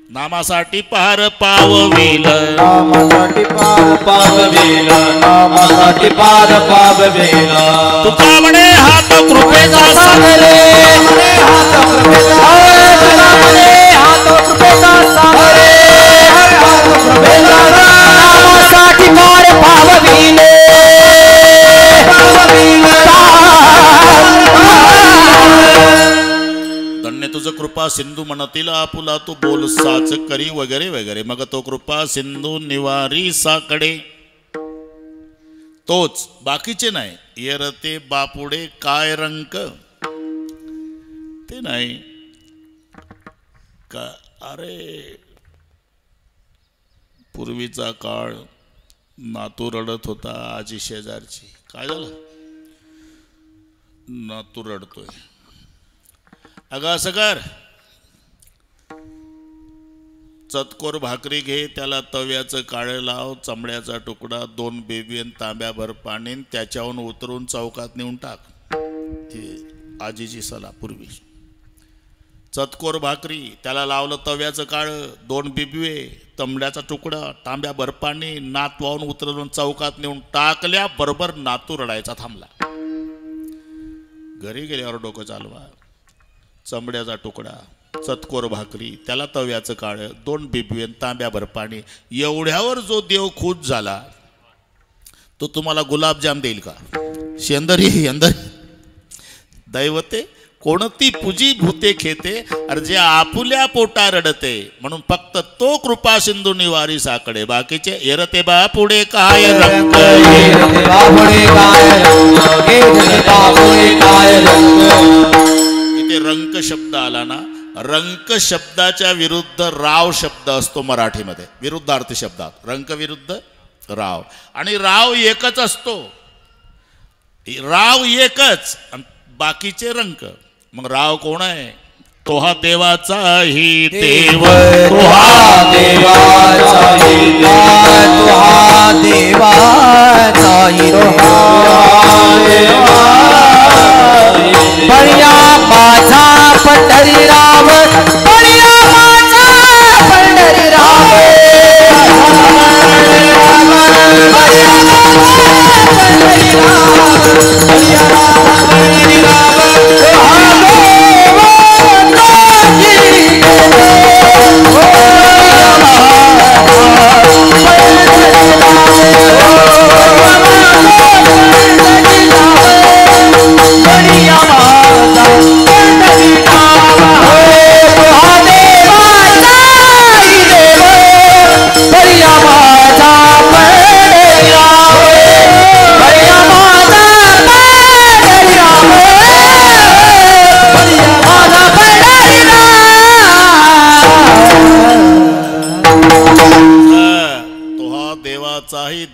Speaker 3: नामासाठी पार पावविल,
Speaker 4: नामासाठी पार पाववेल, नामासाठी पार पाववेल.
Speaker 3: तुका म्हणे हात कृपेचा सागर,
Speaker 2: हात कृपेचा सागर, नामासाठी पार पावविले.
Speaker 3: धन्य तुझ कृपा सिंधू म्हणतील आपुला, तू बोल साच करी वगैरे वगैरे. मग तो कृपा सिंधू निवारी साकडे, तोच, बाकीचे नाही. येरते बापुडे काय रंक, ते नाही का. अरे पूर्वीचा काळ, नातू रडत होता आजी शेजारची. काय झालं, नातू रडतोय. अगं असं कर, चतकोर भाकरी घे, त्याला तव्याचं काळं लाव, चमड्याचा तुकडा, 2 बेबी आणि तांब्याभर पाणी, त्याच्याहून उतरून चौकात नेऊन टाक. ही आजीची सलाह पूर्वी. चतकोर भाकरी, त्याला लावलं तव्याचं काळं, 2 बिबवे, तंबड्याचा तुकडा, तांब्या बर्फाने नात वाहून उतरवून चौकात नेऊन टाकल्या. बरोबर नातू रडायचा थांबला. घरी गेल्यावर डोकं चालवा. चंबड्याचा तुकडा, चतकोर भाकरी, त्याला तव्याचं काळं, 2 बिबवे, तांब्या बर्फाने. एवढ्यावर जो देव खुश झाला तो तुम्हाला गुलाबजाम देईल का? शेंदरी दैवते कोणती पूजी भूते खेते, अरे जे आपुल्या पोटा रडते. म्हणून फक्त तो कृपा सिंधू निवारी साकडे. बाकीचे एरते बा पुढे काय रंग, इथे रंक शब्द आला ना, रंक शब्दाच्या विरुद्ध राव शब्द असतो मराठीमध्ये, विरुद्धार्थी शब्दात. रंक विरुद्ध राव, आणि राव एकच असतो. राव एकच आणि बाकीचे रंक. मग राव कोण आहे? तो हा देवाचाही देव,
Speaker 4: तो हा देवाचाही देव, तो हा देवाचाही देव.
Speaker 2: बळिया माझा पंढरीराम, बळिया माझा पंढरीराम,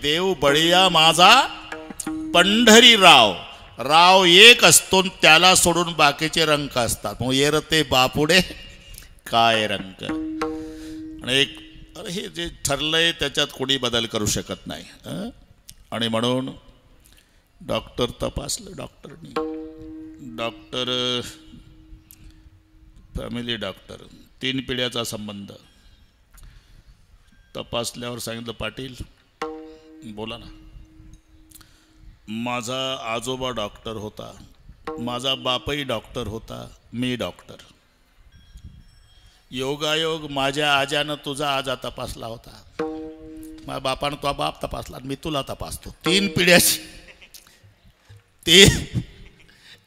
Speaker 3: देव बळिया माझा पंढरीराव. राव एक असतो, त्याला सोडून बाकीचे रंक असतात. मग येरते बापुडे काय रंक. आणि एक अरे हे जे ठरलंय त्याच्यात कोणी बदल करू शकत नाही. आणि म्हणून डॉक्टर तपासलं, डॉक्टर फॅमिली डॉक्टर, 3 पिढ्याचा संबंध. तपासल्यावर सांगितलं, पाटील बोला ना. माझा आजोबा डॉक्टर होता, माझा बापही डॉक्टर होता, मी डॉक्टर. योगायोग माझ्या आजानं तुझा आजा तपासला होता, माझ्या बापानं तुझा बाप तपासला, मी तुला तपासतो. 3 पिढ्याची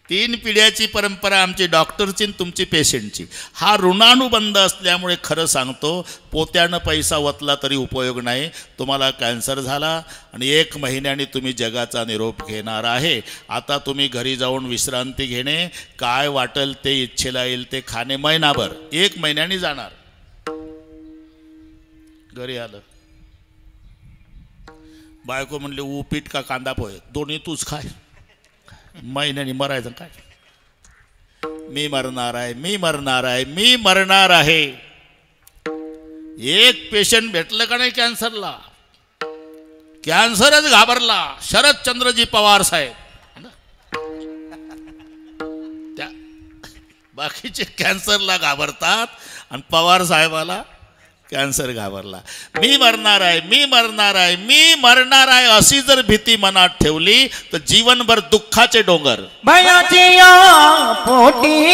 Speaker 3: 3 पिढ्याची परंपरा आमची डॉक्टरची तुमची पेशंटची. हा ऋणानुबंध असल्यामुळे खरं सांगतो, पोत्यानं पैसा वतला तरी उपयोग नाही. तुम्हाला कॅन्सर झाला आणि 1 महिन्याने तुम्ही जगाचा निरोप घेणार आहे. आता तुम्ही घरी जाऊन विश्रांती घेणे, काय वाटेल ते इच्छेला येईल ते खाणे, महिनाभर 1 महिन्याने जाणार. घरी आलं, बायको म्हणले उपीट का कांदा पोहे, दोन्ही तूच खाय. महिन्याने मरायचं काय? मी मरणार आहे, मी मरणार आहे, मी मरणार आहे. एक पेशंट भेटलं का नाही कॅन्सरला, कॅन्सरच घाबरला. शरदचंद्रजी पवार साहेब, त्या बाकीचे कॅन्सरला घाबरतात आणि पवार साहेबाला कॅन्सर घाबरला. मी मरणार आहे, मी मरणार आहे, मी मरणार आहे अशी जर भीती मनात ठेवली तर जीवनभर दुःखाचे डोंगर.
Speaker 2: बयाचिया पोटी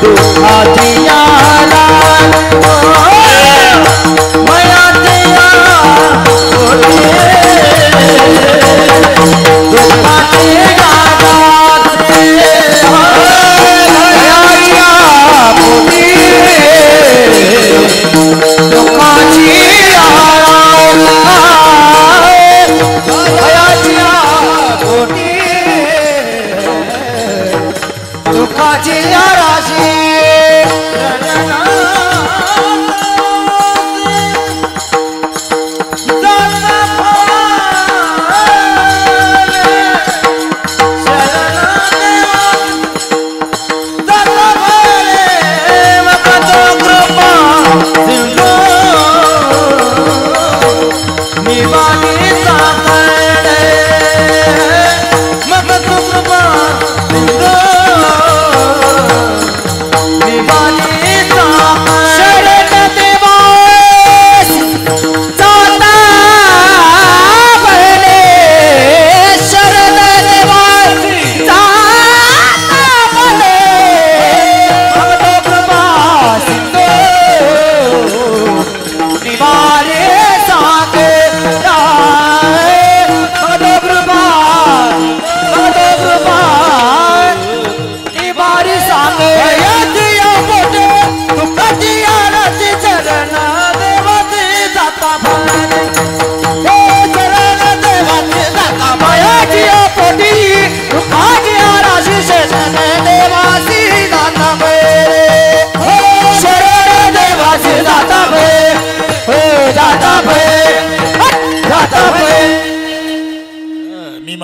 Speaker 2: दुःखाचिया बयाचिया पोटी दुःखाचिया दुःखाची राशी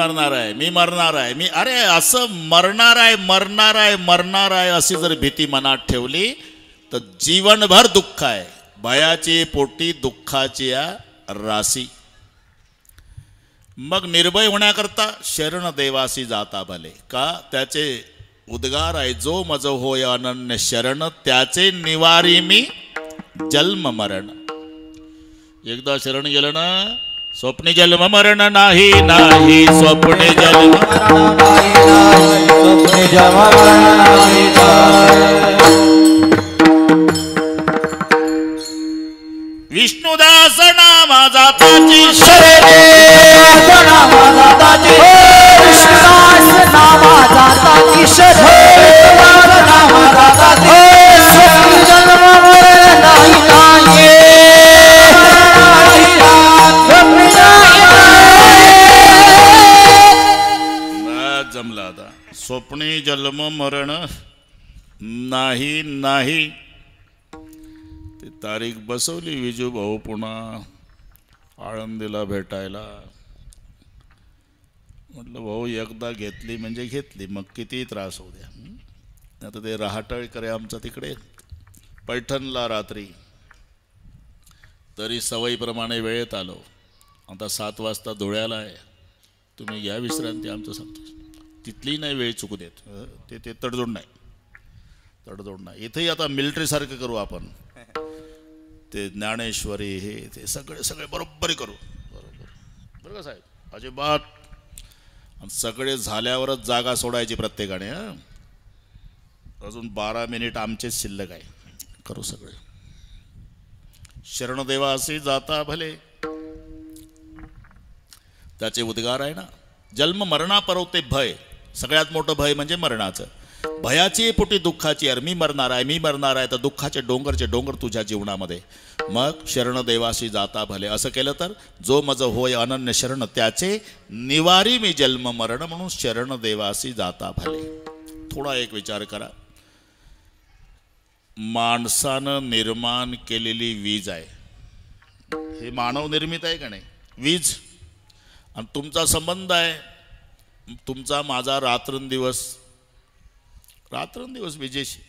Speaker 3: मरणार आहे, मी मरणार आहे, मी अरे असं मरणार आहे मरणार आहे मरणार आहे अशी जर भीती मनात ठेवली तर जीवनभर दुःख आहे. भयाची पोटी दुःखाची राशी. मग निर्भय होण्याकरता शरण देवासी जाता भले. का? त्याचे उद्गार आहे, जो मज होय अनन्य शरण, त्याचे निवारी मी जन्म मरण. एकदा शरण गेलं ना, स्वप्नी जन्म मरण नाही नाही, स्वप्ने जन्म
Speaker 4: स्वप्ने जन्म नाही
Speaker 3: विष्णुदास नामा जाताची
Speaker 2: शरणे नामा जाताची विश्वास नामा जाताची शरणे नामा जाताची स्वप्न जन्म मरण नाही नाही
Speaker 3: जमला आता. स्वप्नी जन्म मरण नाही नाही. ती तारीख बसवली विजू भाऊ पुन्हा आळंदीला भेटायला. म्हटलं भाऊ एकदा घेतली म्हणजे घेतली, मग किती त्रास होऊ द्या. आता ते रहाटळकर आहे आमचा तिकडे पैठणला रात्री, तरी सवयीप्रमाणे वेळेत आलो. आता 7 वाजता धुळ्याला आहे. तुम्ही घ्या विश्रांती, आमचं सांगतो. तिथली नाही वेळ चुकू देत. ते तडजोड नाही, तडजोड नाही. इथेही आता मिलिटरीसारखं करू आपण. ते ज्ञानेश्वरी हे ते सगळे बरोबर करू. बरोबर बरं का साहेब, अजिबात. आणि सगळे झाल्यावरच जागा सोडायची प्रत्येकाने. अजून 12 मिनिट आमचेच शिल्लक आहे. करू सगळे. शरणदेवा असे जाता भले, त्याचे उद्गार आहे ना. जन्म मरणा परवते भय. सगळ्यात मोठं भय म्हणजे मरणाचं. भयाची पोटी दुःखाची. अरे मी मरणार आहे, मी मरणार आहे. तर दुःखाचे डोंगर तुझ्या जीवनामध्ये. मग शरण देवाशी जाता भले. असं केलं तर जो मज होय अनन्य शरण, त्याचे निवारी मी जन्म मरण. म्हणून शरण देवाशी जाता भले. थोडा एक विचार करा. माणसानं निर्माण केलेली वीज आहे, हे मानव निर्मित आहे का नाही वीज. आणि तुमचा संबंध आहे, तुमचा माझा रात्रंदिवस विजेशी.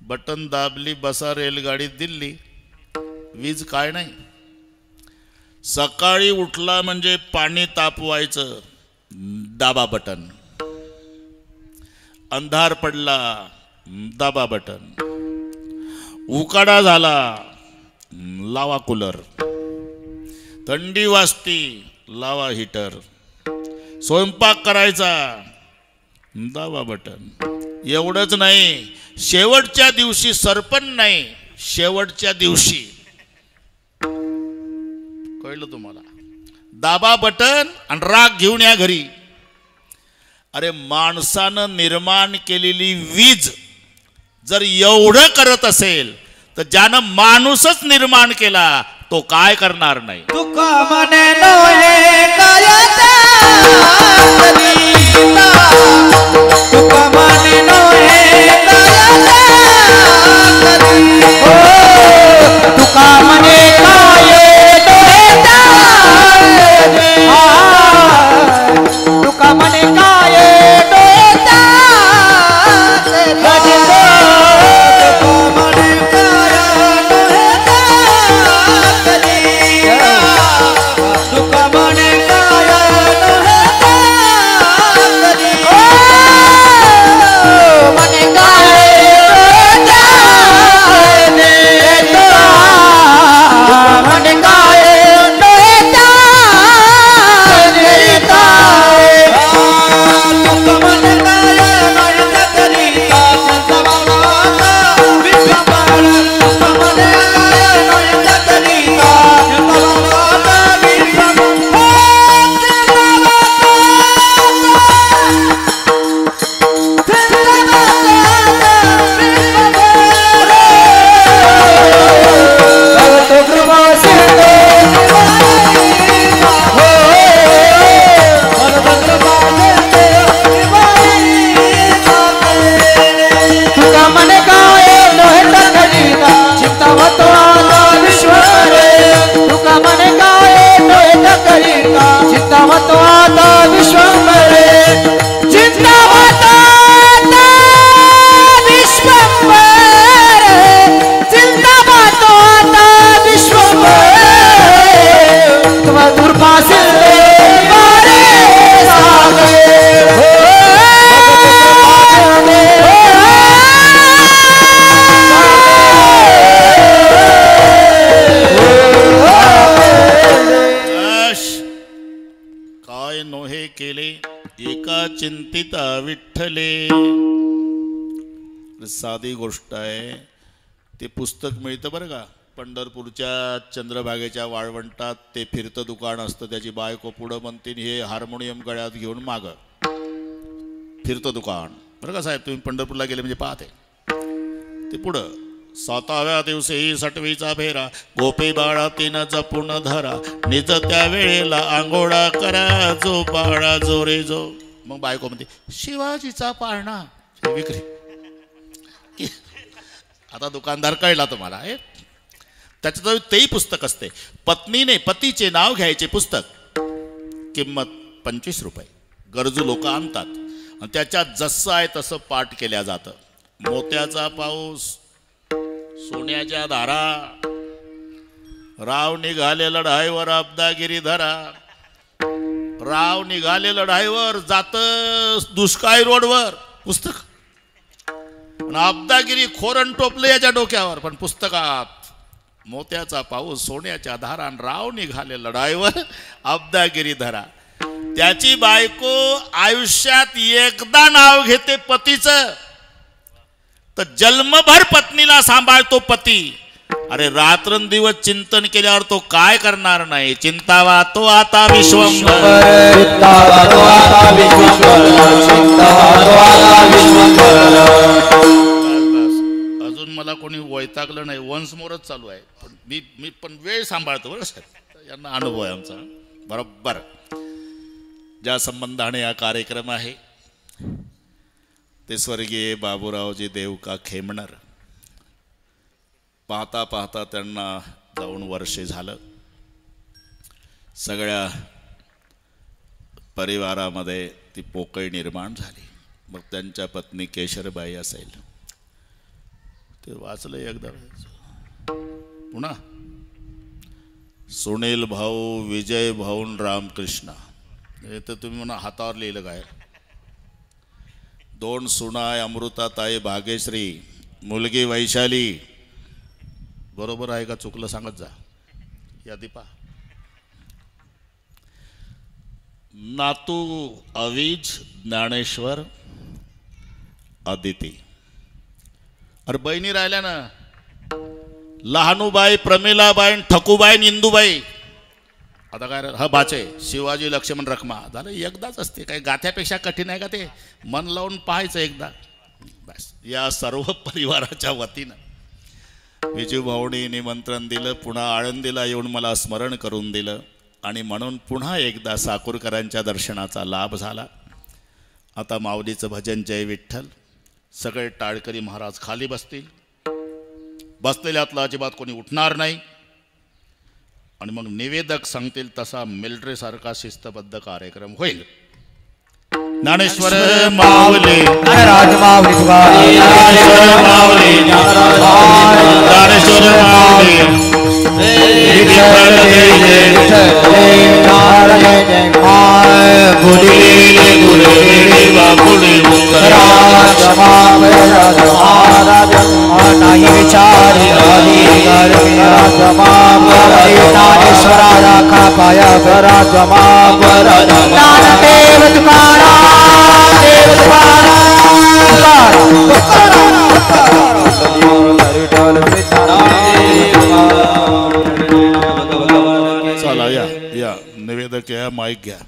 Speaker 3: बटन दाबली बसा रेलगाडीत दिल्ली. वीज काय नाही. सकाळी उठला म्हणजे पाणी तापवायचं, दाबा बटन. अंधार पडला, दाबा बटन. उकाडा झाला, लावा कूलर. थंडी वाजती, लावा हीटर. स्वयंपाक करायचा, दाबा बटन. एवढंच नाही, शेवटच्या दिवशी सरपण नाही, शेवटच्या दिवशी. कळलं तुम्हाला? दाबा बटन आणि राग घेऊन या घरी. अरे माणसानं निर्माण केलेली वीज जर एवढं करत असेल तर ज्यानं माणूसच निर्माण केला तो काय करणार नाही.
Speaker 2: तुका मने नोहे कायता करीता, तुका मने नोहे कायता करी. हो तुका मने काय दोता, तुका मने काय दोता करी. तुका मने काय दोता करी. तुका मने काय दोता करी.
Speaker 3: साधी गोष्ट आहे. ते पुस्तक मिळतं बरं का, पंढरपूरच्या चंद्रभागेच्या वाळवंटात ते फिरतं दुकान असतं. त्याची बायको पुढं म्हणते हे हार्मोनियम गळ्यात घेऊन मागं फिरतं दुकान बरं का साहेब. तुम्ही पंढरपूरला गेले म्हणजे पाहते ते पुढं. 7व्या दिवशी सटवीचा फेरा, गोपी बाळा तिनं जपून धरा, निज त्या वेळेला आंघोळा करा, जो बाळा जो रे जो. मग बायको म्हणते शिवाजीचा पाळणा विक्री. आता दुकानदार कळला तुम्हाला. त्याचं तेही पुस्तक असते. पत्नीने पतीचे नाव घ्यायचे पुस्तक, किंमत 25 रुपये. गरजू लोक आणतात आणि त्याच्यात जसं आहे तसं पाठ केल्या जातं. मोत्याचा पाऊस, सोन्याच्या धारा, राव निघाले लढाईवर अब्दागिरी धरा. राव निघाले लढाईवर जात दुष्काळी रोडवर पुस्तक. अब्दागिरी खोरण टोपले याच्या डोक्यावर, पण पुस्तकात मोत्याचा पाऊस, सोन्याच्या धारा, राव निघाले लढाईवर अब्दागिरी धरा. त्याची बायको आयुष्यात एकदा नाव घेते पतीचं, तर जन्मभर पत्नीला सांभाळतो पती. अरे रात्रंदिवस चिंतन केल्यावर तो काय करणार नाही. चिंतावा तो आता विश्वंभर, अजून मला कोणी वैतागलं नाही. वन्स मोरच चालू आहे, पण मी पण वेळ सांभाळतो बरं साहेब. यांना अनुभव आहे आमचा बरोबर. ज्या संबंधाने हा कार्यक्रम आहे ते स्वर्गीय बाबूरावजी देवका खेमणर. पाहता पाहता त्यांना जाऊन वर्षे झालं. सगळ्या परिवारामध्ये ती पोकळी निर्माण झाली. मग त्यांच्या पत्नी केशरबाई असेल, ते वाचलं एकदा. पुन्हा सुनील भाऊ, विजय भाऊ, रामकृष्ण. हे तर तुम्ही म्हणा हातावर लिहिलं काय. 2 सुनाय, अमृताताई, भाग्यश्री, मुलगी वैशाली. बरोबर आहे का चुकलं सांगत जा. यादी पहा. नातू अविज, ज्ञानेश्वर, अदिती. अरे बहिणी राहिल्या ना, लहानूबाई, प्रमिलाबाई, ठकूबाई, इंदूबाई. आता काय हा बाचे, शिवाजी, लक्ष्मण, रखमा. झालं एकदाच असते. काही गाथ्यापेक्षा कठीण आहे का ते. मन लावून पाहायचं एकदा बस. या सर्व परिवाराच्या वतीनं विजू भाऊनी निमंत्रण दिलं. पुन्हा आळंदीला येऊन मला स्मरण करून दिलं आणि म्हणून पुन्हा एकदा साकूरकरांच्या दर्शनाचा लाभ झाला. आता माऊलीचं भजन जय विठ्ठल. सगळे टाळकरी महाराज खाली बसतील. बसलेल्यातला अजिबात कोणी उठणार नाही. आणि मग निवेदक सांगतील तसा मिलिटरी सारखा शिस्तबद्ध कार्यक्रम होईल. ज्ञानेश्वर माऊली,
Speaker 2: ज्ञानराज माऊली तुकाराम,
Speaker 3: ज्ञानेश्वर माऊली, ज्ञानेश्वर माऊली.
Speaker 2: विठ्ठल जय जय विठ्ठल, नारायण जय जय.
Speaker 3: गुरुदेव गुरुदेव बापुले
Speaker 2: नाही विचारी ज्ञानेश्वरा राखा पाया ज्ञानदेव तुकाराम, देव
Speaker 3: चला या निवेदक या, माईक घ्या.